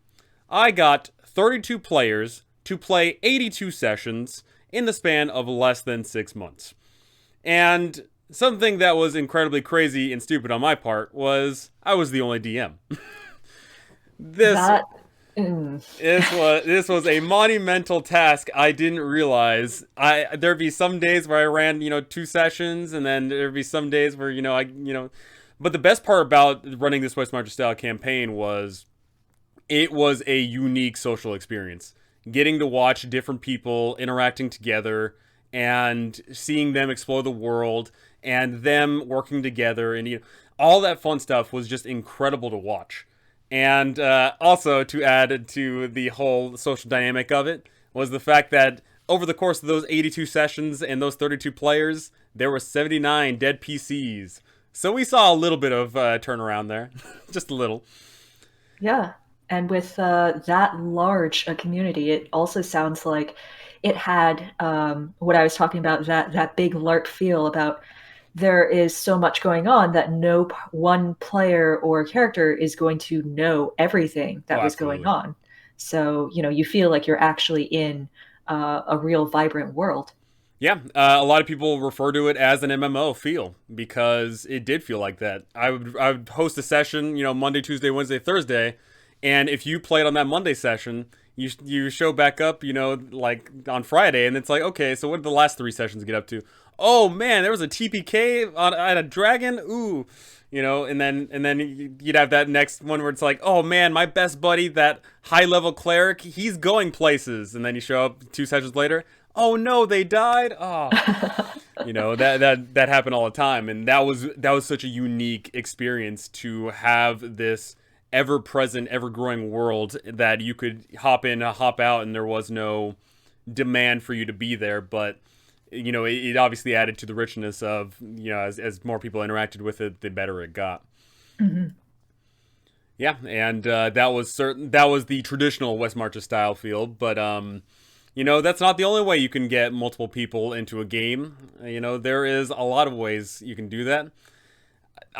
[SPEAKER 1] I got 32 players to play 82 sessions in the span of less than 6 months. And something that was incredibly crazy and stupid on my part was I was the only DM. This
[SPEAKER 2] That mm,
[SPEAKER 1] this was a monumental task. I didn't realize. There'd be some days where I ran, 2 sessions, and then there'd be some days where, But the best part about running this West March style campaign was it was a unique social experience. Getting to watch different people interacting together and seeing them explore the world and them working together and all that fun stuff was just incredible to watch. And also to add to the whole social dynamic of it was the fact that over the course of those 82 sessions and those 32 players, there were 79 dead PCs. So we saw a little bit of turnaround there, just a little.
[SPEAKER 2] yeah. And with that large a community, it also sounds like it had what I was talking about, that big LARP feel about there is so much going on that one player or character is going to know everything
[SPEAKER 1] Oh,
[SPEAKER 2] that was going
[SPEAKER 1] absolutely.
[SPEAKER 2] on. So, you feel like you're actually in a real vibrant world.
[SPEAKER 1] Yeah, a lot of people refer to it as an MMO feel because it did feel like that. I would host a session, Monday, Tuesday, Wednesday, Thursday, and if you played on that Monday session, you show back up, like on Friday, and it's like, okay, so what did the last 3 sessions get up to? Oh man, there was a TPK on a dragon. Ooh, and then you'd have that next one where it's like, oh man, my best buddy, that high level cleric, he's going places, and then you show up 2 sessions later. Oh no, they died. Oh, that happened all the time, and that was such a unique experience to have this ever present, ever growing world that you could hop in, hop out, and there was no demand for you to be there, but it obviously added to the richness of as more people interacted with it, the better it got.
[SPEAKER 2] Mhm.
[SPEAKER 1] Yeah, and that was the traditional West Marches style field, but that's not the only way you can get multiple people into a game. There is a lot of ways you can do that.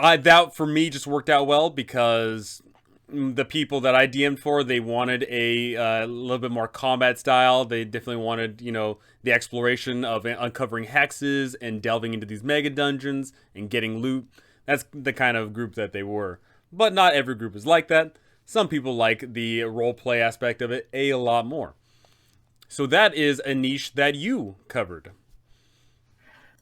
[SPEAKER 1] That for me just worked out well because the people that I DM'd for, they wanted a little bit more combat style. They definitely wanted, the exploration of uncovering hexes and delving into these mega dungeons and getting loot. That's the kind of group that they were. But not every group is like that. Some people like the role play aspect of it a lot more. So that is a niche that you covered.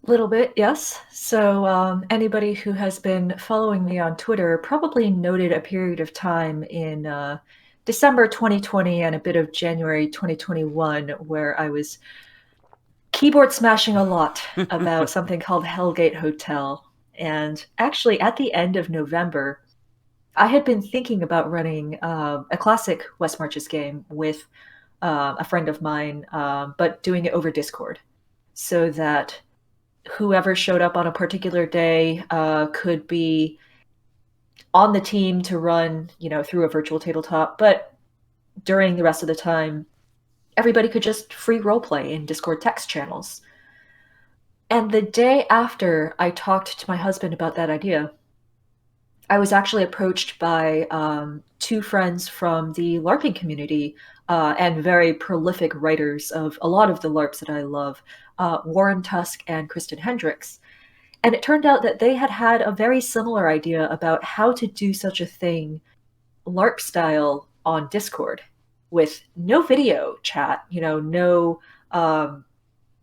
[SPEAKER 2] Little bit, yes. So, anybody who has been following me on Twitter probably noted a period of time in December 2020 and a bit of January 2021 where I was keyboard smashing a lot about something called Hellgate Hotel. And actually, at the end of November, I had been thinking about running a classic West Marches game with a friend of mine, but doing it over Discord so that whoever showed up on a particular day could be on the team to run, through a virtual tabletop. But during the rest of the time, everybody could just free roleplay in Discord text channels. And the day after I talked to my husband about that idea, I was actually approached by two friends from the LARPing community and very prolific writers of a lot of the LARPs that I love, Warren Tusk and Kristen Hendricks. And it turned out that they had had a very similar idea about how to do such a thing LARP style on Discord with no video chat, no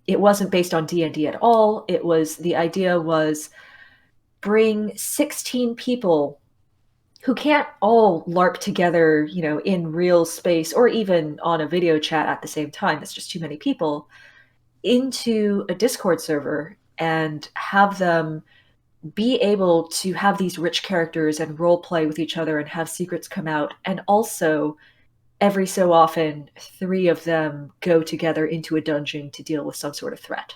[SPEAKER 2] it wasn't based on D&D at all. The idea was bring 16 people who can't all LARP together, in real space or even on a video chat at the same time. That's just too many people into a Discord server and have them be able to have these rich characters and role play with each other and have secrets come out. And also, every so often, three of them go together into a dungeon to deal with some sort of threat.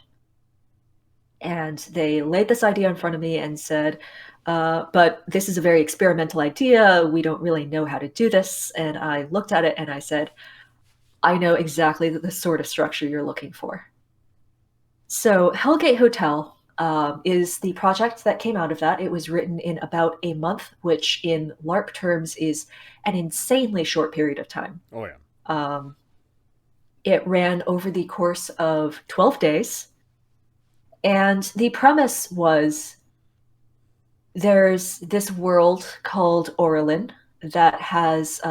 [SPEAKER 2] And they laid this idea in front of me and said, but this is a very experimental idea. We don't really know how to do this. And I looked at it and I said, I know exactly the sort of structure you're looking for. So, Hellgate Hotel is the project that came out of that. It was written in about a month, which in LARP terms is an insanely short period of time.
[SPEAKER 1] Oh yeah.
[SPEAKER 2] Um, it ran over the course of 12 days. And the premise was there's this world called Orlin that has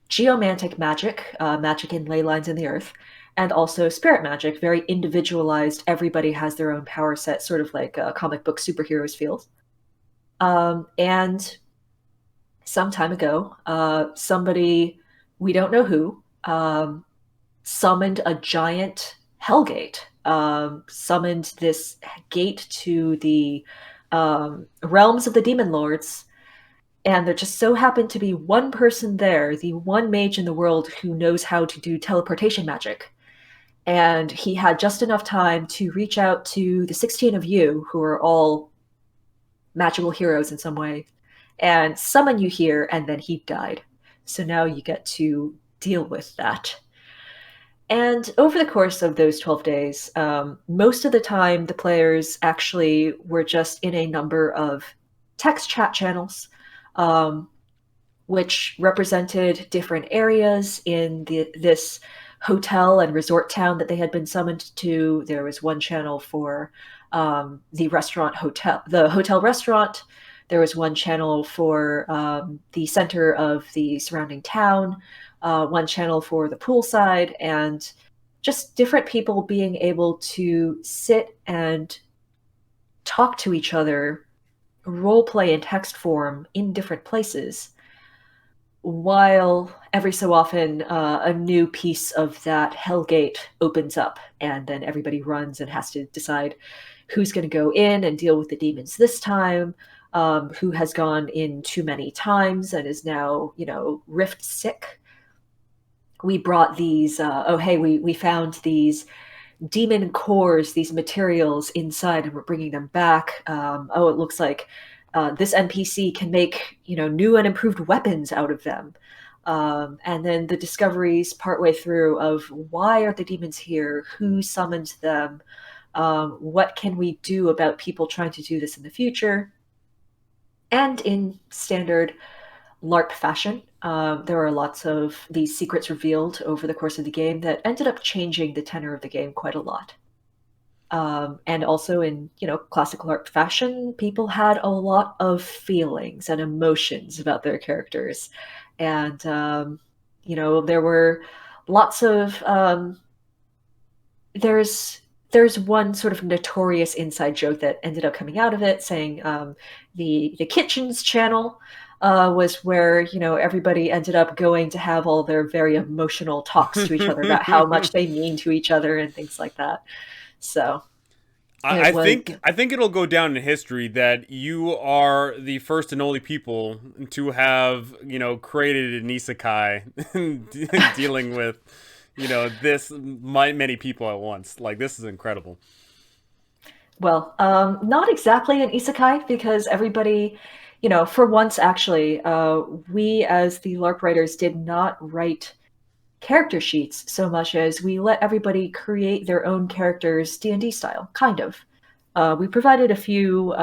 [SPEAKER 2] geomantic magic, magic in ley lines in the earth, and also spirit magic, very individualized. Everybody has their own power set, sort of like comic book superheroes feels. And some time ago, somebody, we don't know who, summoned a giant Hellgate, summoned this gate to the realms of the demon lords. And there just so happened to be one person there, the one mage in the world who knows how to do teleportation magic. And he had just enough time to reach out to the 16 of you, who are all magical heroes in some way, and summon you here, and then he died. So now you get to deal with that. And over the course of those 12 days, most of the time the players actually were just in a number of text chat channels, um, which represented different areas in this hotel and resort town that they had been summoned to. There was one channel for the hotel restaurant. There was one channel for the center of the surrounding town, one channel for the poolside, and just different people being able to sit and talk to each other, role play in text form in different places, while every so often a new piece of that Hellgate opens up, and then everybody runs and has to decide who's going to go in and deal with the demons this time, who has gone in too many times and is now, rift sick. We brought these, oh, hey, we found these demon cores, these materials inside, and we're bringing them back. Oh, it looks like this NPC can make new and improved weapons out of them. And then the discoveries partway through of why are the demons here, who summoned them, what can we do about people trying to do this in the future. And in standard LARP fashion, there are lots of these secrets revealed over the course of the game that ended up changing the tenor of the game quite a lot. And also in classic LARP fashion, people had a lot of feelings and emotions about their characters, and there were lots of there's one sort of notorious inside joke that ended up coming out of it, saying the kitchens channel was where everybody ended up going to have all their very emotional talks to each other about how much they mean to each other and things like that. So it
[SPEAKER 1] I
[SPEAKER 2] was.
[SPEAKER 1] think I think it'll go down in history that you are the first and only people to have created an isekai dealing with this many people at once. Like, this is incredible.
[SPEAKER 2] Well, not exactly an isekai, because everybody, for once actually, we as the LARP writers did not write character sheets so much as we let everybody create their own characters D&D style, kind of. We provided a few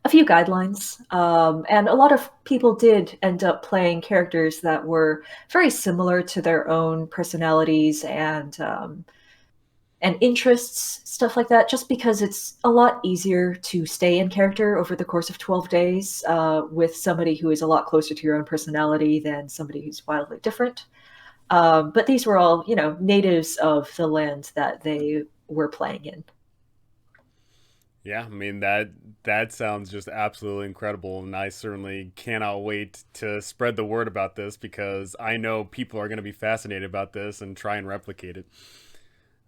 [SPEAKER 2] guidelines, and a lot of people did end up playing characters that were very similar to their own personalities and interests, stuff like that, just because it's a lot easier to stay in character over the course of 12 days with somebody who is a lot closer to your own personality than somebody who's wildly different. But these were all, natives of the land that they were playing in.
[SPEAKER 1] Yeah, I mean that sounds just absolutely incredible, and I certainly cannot wait to spread the word about this because I know people are going to be fascinated about this and try and replicate it.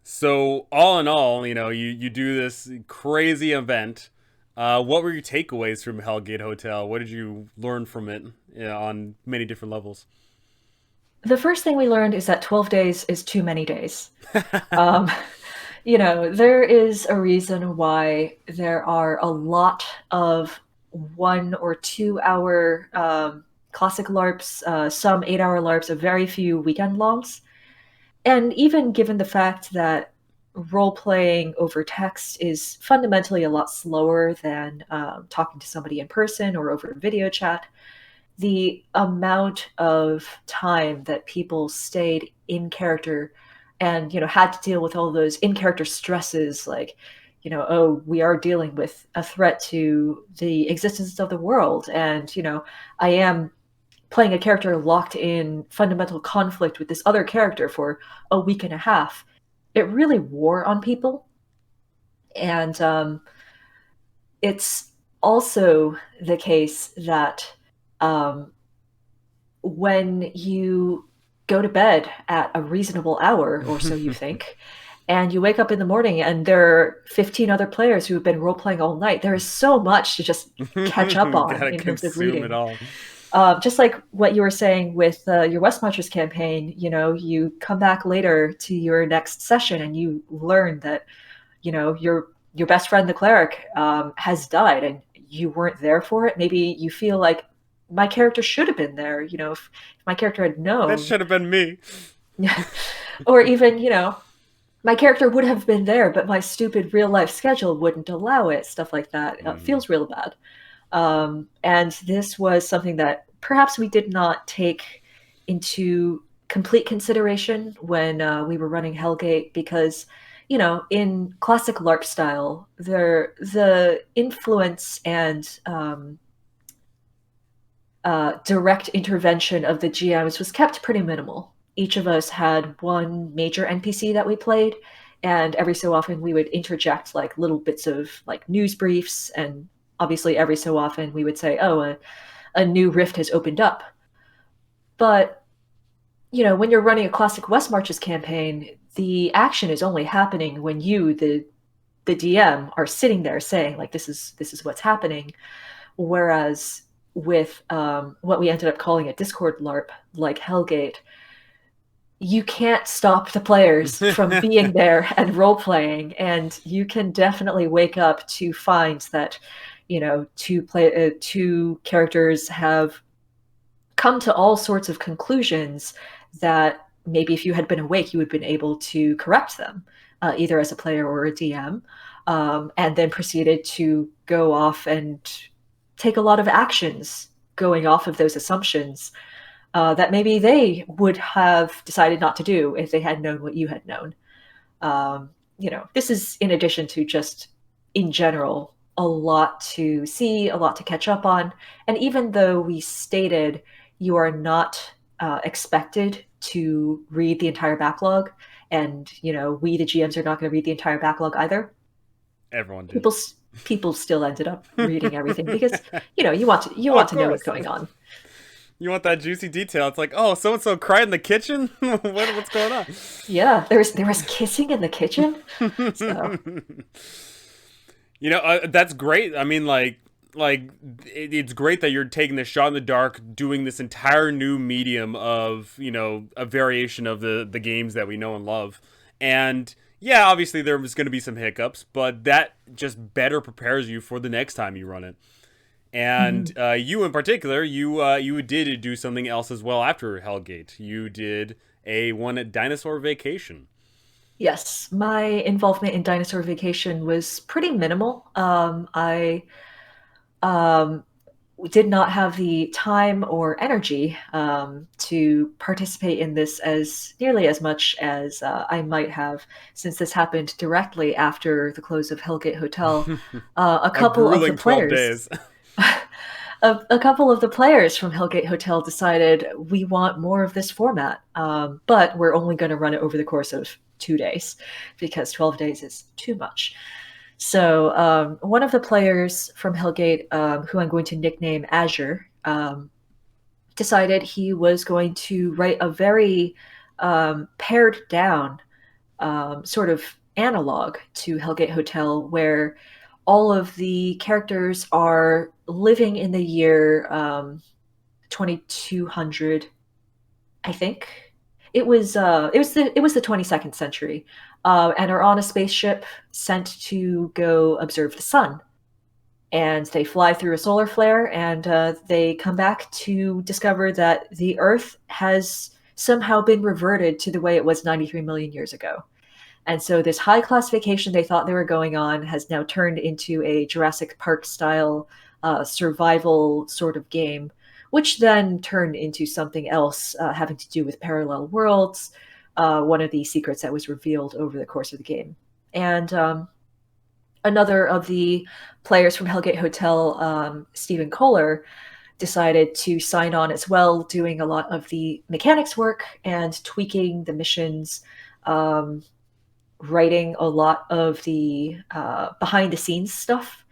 [SPEAKER 1] So all in all, you do this crazy event. What were your takeaways from Hellgate Hotel? What did you learn from it on many different levels?
[SPEAKER 2] The first thing we learned is that 12 days is too many days. Um, there is a reason why there are a lot of 1 or 2 hour classic LARPs, some 8 hour LARPs, a very few weekend longs. And even given the fact that role playing over text is fundamentally a lot slower than talking to somebody in person or over video chat, the amount of time that people stayed in character and had to deal with all those in character stresses, like oh, we are dealing with a threat to the existence of the world, and I am playing a character locked in fundamental conflict with this other character for a week and a half. It really wore on people. And it's also the case that um, when you go to bed at a reasonable hour, or so you think, and you wake up in the morning and there are 15 other players who have been role playing all night, there is so much to just catch up on
[SPEAKER 1] Gotta
[SPEAKER 2] in terms of
[SPEAKER 1] consume it
[SPEAKER 2] reading.
[SPEAKER 1] all.
[SPEAKER 2] Just like what you were saying with your West Marches campaign, you come back later to your next session and you learn that your best friend, the cleric, has died, and you weren't there for it. Maybe you feel like my character should have been there. If my character had
[SPEAKER 1] That
[SPEAKER 2] known,
[SPEAKER 1] should have been me.
[SPEAKER 2] or even my character would have been there, but my stupid real life schedule wouldn't allow it. Stuff like that
[SPEAKER 1] Mhm.
[SPEAKER 2] feels real bad. And this was something that perhaps we did not take into complete consideration when we were running Hellgate, because, in classic LARP style, the influence and direct intervention of the GMs was kept pretty minimal. Each of us had one major NPC that we played, and every so often we would interject like little bits of like news briefs, and obviously every so often we would say, "Oh, a new rift has opened up." But when you're running a classic West Marches campaign, the action is only happening when you, the DM, are sitting there saying like, "This is what's happening." Whereas with what we ended up calling a Discord LARP, like Hellgate, you can't stop the players from being there and role playing, and you can definitely wake up to find that two characters have come to all sorts of conclusions that maybe if you had been awake, you would have been able to correct them, either as a player or a DM, and then proceeded to go off and take a lot of actions going off of those assumptions that maybe they would have decided not to do if they had known what you had known. This is in addition to just in general a lot to see, a lot to catch up on. And even though we stated you are not expected to read the entire backlog, and we the GMs are not going to read the entire backlog either,
[SPEAKER 1] Everyone did.
[SPEAKER 2] people people still ended up reading everything because you
[SPEAKER 1] Oh,
[SPEAKER 2] want
[SPEAKER 1] of
[SPEAKER 2] to know what's
[SPEAKER 1] course.
[SPEAKER 2] going on.
[SPEAKER 1] You want that juicy detail. It's like, oh, so and so cried in the kitchen? What's going on?
[SPEAKER 2] Yeah, there was kissing in the kitchen. So
[SPEAKER 1] That's great. I mean, it's great that you're taking this shot in the dark, doing this entire new medium of a variation of the games that we know and love. And yeah, obviously there's going to be some hiccups, but that just better prepares you for the next time you run it. And
[SPEAKER 2] mhm.
[SPEAKER 1] you in particular, you did do something else as well after Hellgate. You did a one at Dinosaur Vacation.
[SPEAKER 2] Yes, my involvement in Dinosaur Vacation was pretty minimal. I um, did not have the time or energy to participate in this as nearly as much as I might have, since this happened directly after the close of Hellgate Hotel. A
[SPEAKER 1] A
[SPEAKER 2] couple of the
[SPEAKER 1] grueling 12
[SPEAKER 2] players
[SPEAKER 1] days.
[SPEAKER 2] a couple of the players from Hellgate Hotel decided we want more of this format, but we're only going to run it over the course of 2 days because 12 days is too much. So one of the players from Hellgate, who I'm going to nickname Azure, decided he was going to write a very pared down sort of analog to Hellgate Hotel, where all of the characters are living in the year 2200, I think. It was the 22nd century, and are on a spaceship sent to go observe the sun. And they fly through a solar flare, and they come back to discover that the Earth has somehow been reverted to the way it was 93 million years ago. And so this high class vacation they thought they were going on has now turned into a Jurassic Park style survival sort of game, which then turned into something else having to do with parallel worlds, one of the secrets that was revealed over the course of the game. And another of the players from Hellgate Hotel, Stephen Kohler, decided to sign on as well, doing a lot of the mechanics work and tweaking the missions, um, writing a lot of the behind the scenes stuff.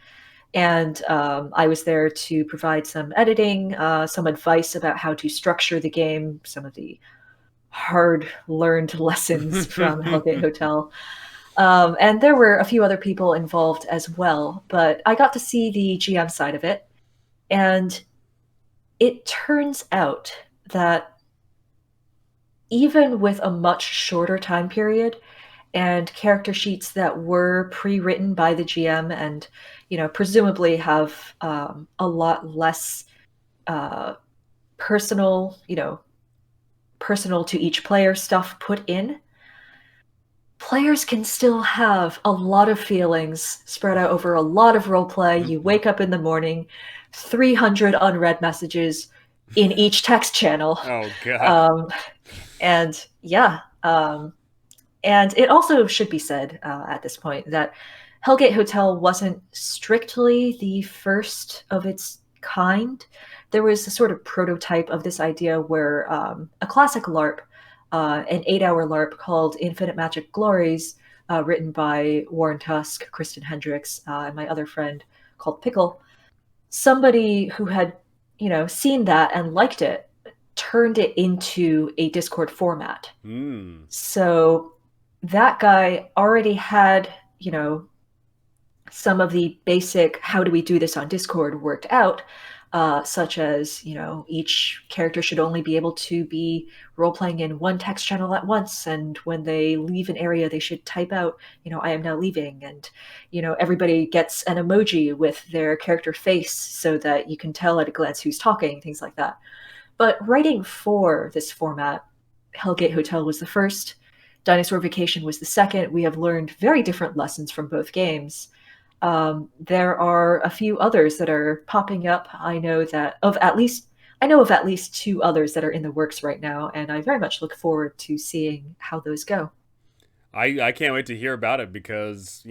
[SPEAKER 2] And I was there to provide some editing, some advice about how to structure the game, some of the hard learned lessons from Hellgate Hotel. And there were a few other people involved as well, but I got to see the GM side of it. And it turns out that even with a much shorter time period and character sheets that were pre-written by the GM and, presumably have a lot less uh, personal, personal to each player stuff put in, players can still have a lot of feelings spread out over a lot of role play. You wake up in the morning, 300 unread messages in each text channel.
[SPEAKER 1] Oh god.
[SPEAKER 2] Um, and yeah, and it also should be said at this point that Hellgate Hotel wasn't strictly the first of its kind. There was a sort of prototype of this idea where a classic LARP, an 8-hour LARP called Infinite Magic Glories, written by Warren Tusk, Kristen Hendricks, and my other friend called Pickle, somebody who had, seen that and liked it, turned it into a Discord format.
[SPEAKER 1] Hmm.
[SPEAKER 2] So that guy already had, some of the basic how do we do this on Discord worked out, such as, each character should only be able to be role playing in one text channel at once. And when they leave an area, they should type out, I am now leaving. And, everybody gets an emoji with their character face so that you can tell at a glance who's talking, things like that. But writing for this format, Hellgate Hotel was the first, Dinosaur Vacation was the second. We have learned very different lessons from both games. There are a few others that are popping up. I know of at least two others that are in the works right now, and I very much look forward to seeing how those go.
[SPEAKER 1] I can't wait to hear about it because,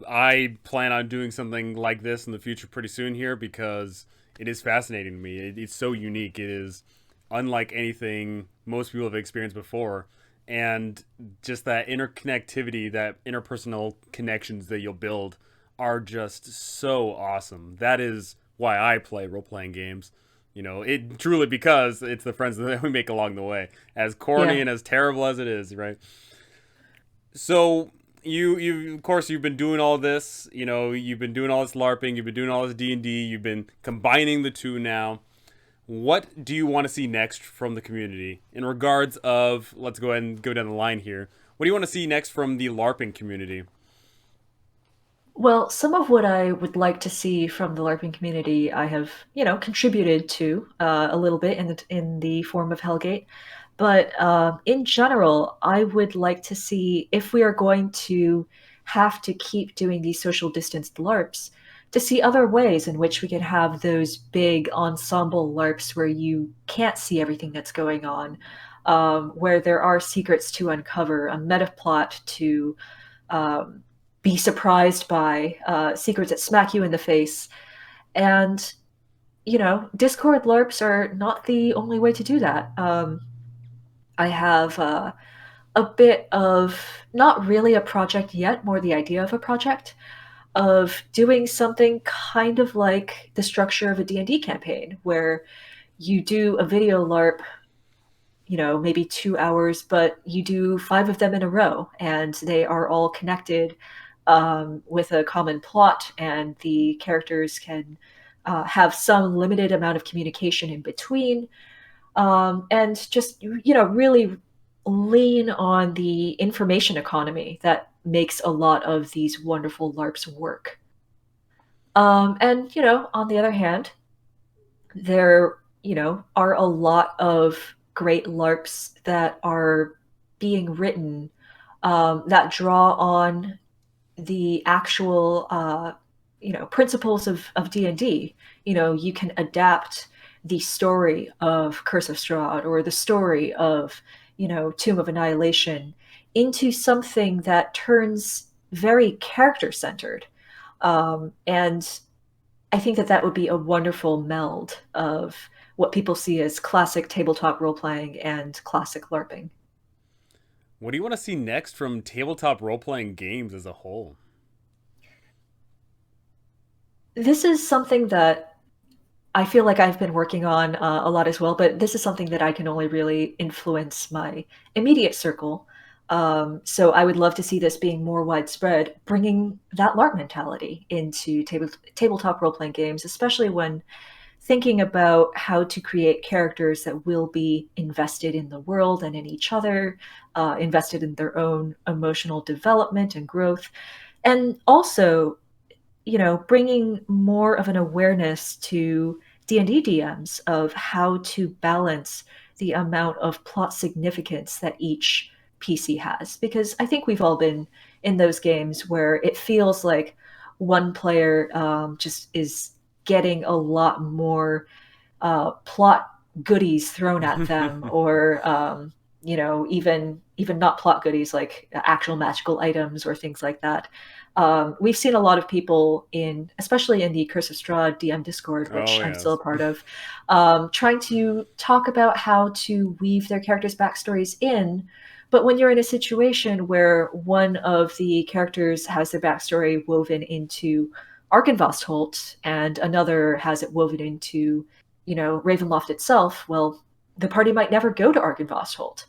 [SPEAKER 1] I plan on doing something like this in the future pretty soon here because it is fascinating to me. It's so unique. It is unlike anything most people have experienced before. And just that interconnectivity, that interpersonal connections that you'll build are just so awesome. That is why I play role playing games. It truly because it's the friends that we make along the way. As corny
[SPEAKER 2] Yeah.
[SPEAKER 1] and as terrible as it is, right? So you of course you've been doing all this. You've been doing all this LARPing. You've been doing all this D&D. You've been combining the two now. What do you want to see next from the community in regards of? Let's go ahead and go down the line here. What do you want to see next from the LARPing community?
[SPEAKER 2] Well, some of what I would like to see from the LARPing community, I have, contributed to a little bit in the form of Hellgate. But in general, I would like to see if we are going to have to keep doing these social distanced LARPs, to see other ways in which we can have those big ensemble LARPs where you can't see everything that's going on, where there are secrets to uncover, a meta plot to um, be surprised by, secrets that smack you in the face. And, Discord LARPs are not the only way to do that. I have a bit of not really a project yet, more the idea of a project of doing something kind of like the structure of a D&D campaign where you do a video LARP, maybe 2 hours, but you do 5 of them in a row and they are all connected, with a common plot, and the characters can have some limited amount of communication in between, and just, really lean on the information economy that makes a lot of these wonderful LARPs work. And, on the other hand, there, are a lot of great LARPs that are being written, that draw on the actual, principles of D&D. You can adapt the story of Curse of Strahd or the story of, Tomb of Annihilation into something that turns very character centered. And I think that that would be a wonderful meld of what people see as classic tabletop role playing and classic LARPing.
[SPEAKER 1] What do you want to see next from tabletop role playing games as a whole?
[SPEAKER 2] This is something that I feel like I've been working on a lot as well, but this is something that I can only really influence my immediate circle. So I would love to see this being more widespread, bringing that LARP mentality into tabletop role playing games, especially when thinking about how to create characters that will be invested in the world and in each other, invested in their own emotional development and growth, and also bringing more of an awareness to D&D DMs of how to balance the amount of plot significance that each PC has. Because I think we've all been in those games where it feels like one player just is getting a lot more plot goodies thrown at them, or even not plot goodies like actual magical items or things like that. We've seen a lot of people especially in the Curse of Strahd DM Discord, which
[SPEAKER 1] Oh,
[SPEAKER 2] I'm still a
[SPEAKER 1] yes.
[SPEAKER 2] part of, trying to talk about how to weave their characters' backstories in. But when you're in a situation where one of the characters has their backstory woven into Arkenvost and another has it woven into Ravenloft itself, well, the party might never go to Arkenvost.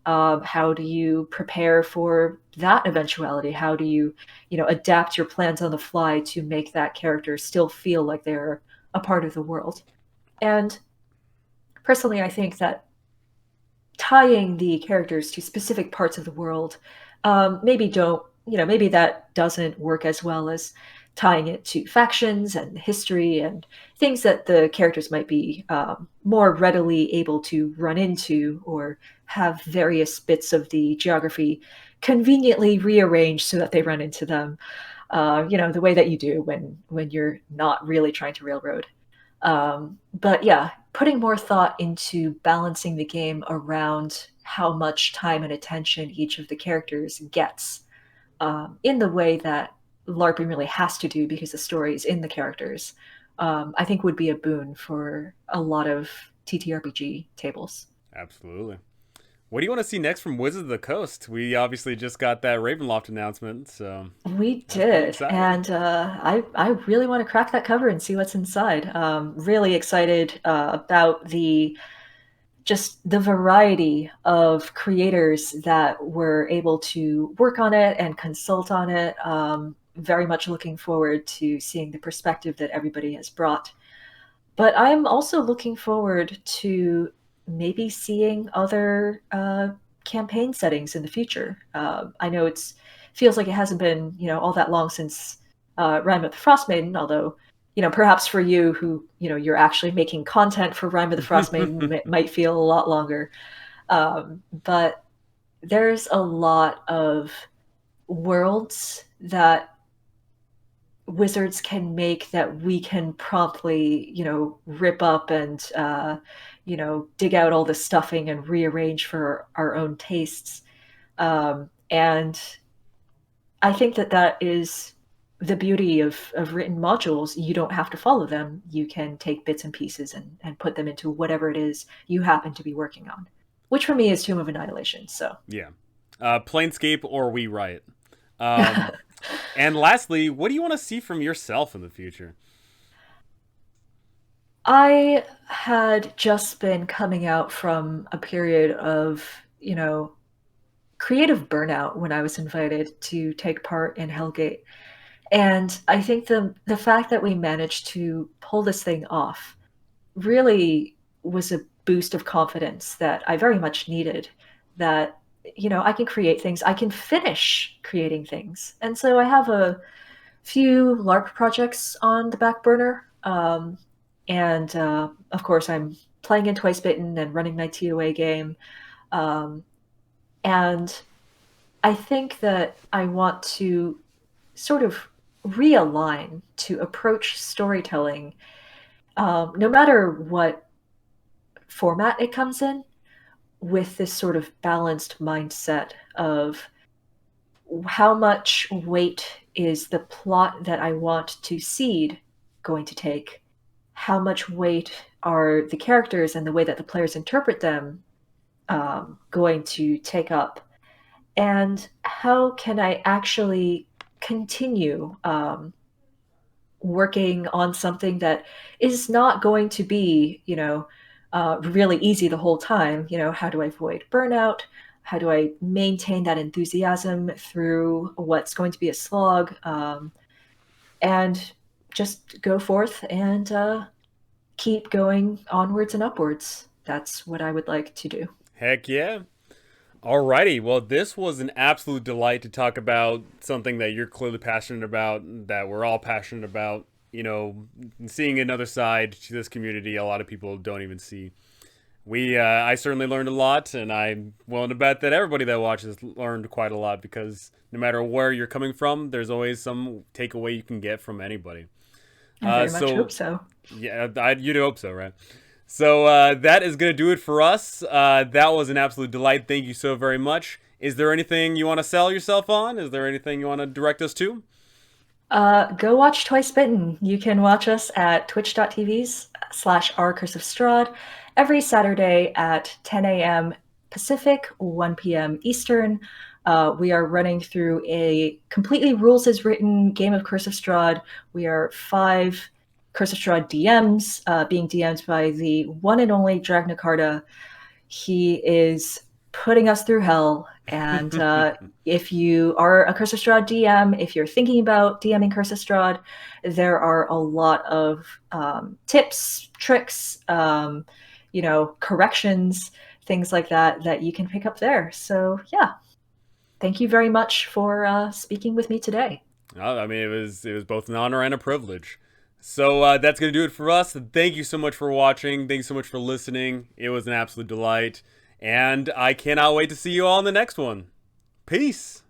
[SPEAKER 2] How do you prepare for that eventuality? How do you adapt your plans on the fly to make that character still feel like they're a part of the world? And personally, I think that tying the characters to specific parts of the world maybe that doesn't work as well as tying it to factions and history and things that the characters might be more readily able to run into, or have various bits of the geography conveniently rearranged so that they run into them, the way that you do when you're not really trying to railroad. But yeah, putting more thought into balancing the game around how much time and attention each of the characters gets, in the way that LARPing really has to do because the story is in the characters, I think would be a boon for a lot of TTRPG tables.
[SPEAKER 1] Absolutely. What do you want to see next from Wizards of the Coast? We obviously just got that Ravenloft announcement, so
[SPEAKER 2] We
[SPEAKER 1] that's pretty
[SPEAKER 2] did,
[SPEAKER 1] exciting.
[SPEAKER 2] and I really want to crack that cover and see what's inside. Really excited about the variety of creators that were able to work on it and consult on it. Very much looking forward to seeing the perspective that everybody has brought. But I'm also looking forward to maybe seeing other campaign settings in the future. I know it feels like it hasn't been all that long since Rime of the Frost Maiden, although perhaps for you who you're actually making content for Rime of the Frost Maiden, it might feel a lot longer. But there's a lot of worlds that Wizards can make that we can promptly, rip up and, dig out all the stuffing and rearrange for our own tastes. And I think that that is the beauty of written modules. You don't have to follow them. You can take bits and pieces and put them into whatever it is you happen to be working on, which for me is Tomb of Annihilation. So
[SPEAKER 1] Yeah. Planescape or We Riot. Um, and lastly, what do you want to see from yourself in the future?
[SPEAKER 2] I had just been coming out from a period of, creative burnout when I was invited to take part in Hellgate. And I think the fact that we managed to pull this thing off really was a boost of confidence that I very much needed. That I can create things, I can finish creating things. And so I have a few LARP projects on the back burner. And of course, I'm playing in Twice Bitten and running my TOA game. Um, and I think that I want to sort of realign to approach storytelling, no matter what format it comes in, with this sort of balanced mindset of how much weight is the plot that I want to seed going to take? How much weight are the characters and the way that the players interpret them going to take up? And how can I actually continue working on something that is not going to be, really easy the whole time? How do I avoid burnout? How do I maintain that enthusiasm through what's going to be a slog? And just go forth and keep going onwards and upwards. That's what I would like to do.
[SPEAKER 1] Heck yeah. Alrighty, well, this was an absolute delight to talk about something that you're clearly passionate about, that we're all passionate about. Seeing another side to this community, a lot of people don't even see. I certainly learned a lot, and I'm willing to bet that everybody that watches learned quite a lot, because no matter where you're coming from, there's always some takeaway you can get from anybody.
[SPEAKER 2] I very much hope so.
[SPEAKER 1] Yeah, you'd hope so, right? So that is going to do it for us. That was an absolute delight. Thank you so very much. Is there anything you want to sell yourself on? Is there anything you want to direct us to?
[SPEAKER 2] Go watch Twice Bitten. You can watch us at twitch.tv/rcursivestrahd every Saturday at 10 a.m. Pacific, 1 p.m. Eastern. We are running through a completely rules as written game of Curse of Strahd. We are 5 Curse of Strahd DMs, being DM'd by the one and only Dragnacarta. He is putting us through hell. And if you are a Curse of Strahd DM, if you're thinking about DMing Curse of Strahd, there are a lot of tips, tricks, corrections, things like that you can pick up there. So yeah, thank you very much for speaking with me today.
[SPEAKER 1] I mean, it was both an honor and a privilege. So that's going to do it for us. Thank you so much for watching. Thanks so much for listening. It was an absolute delight. And I cannot wait to see you all in the next one. Peace.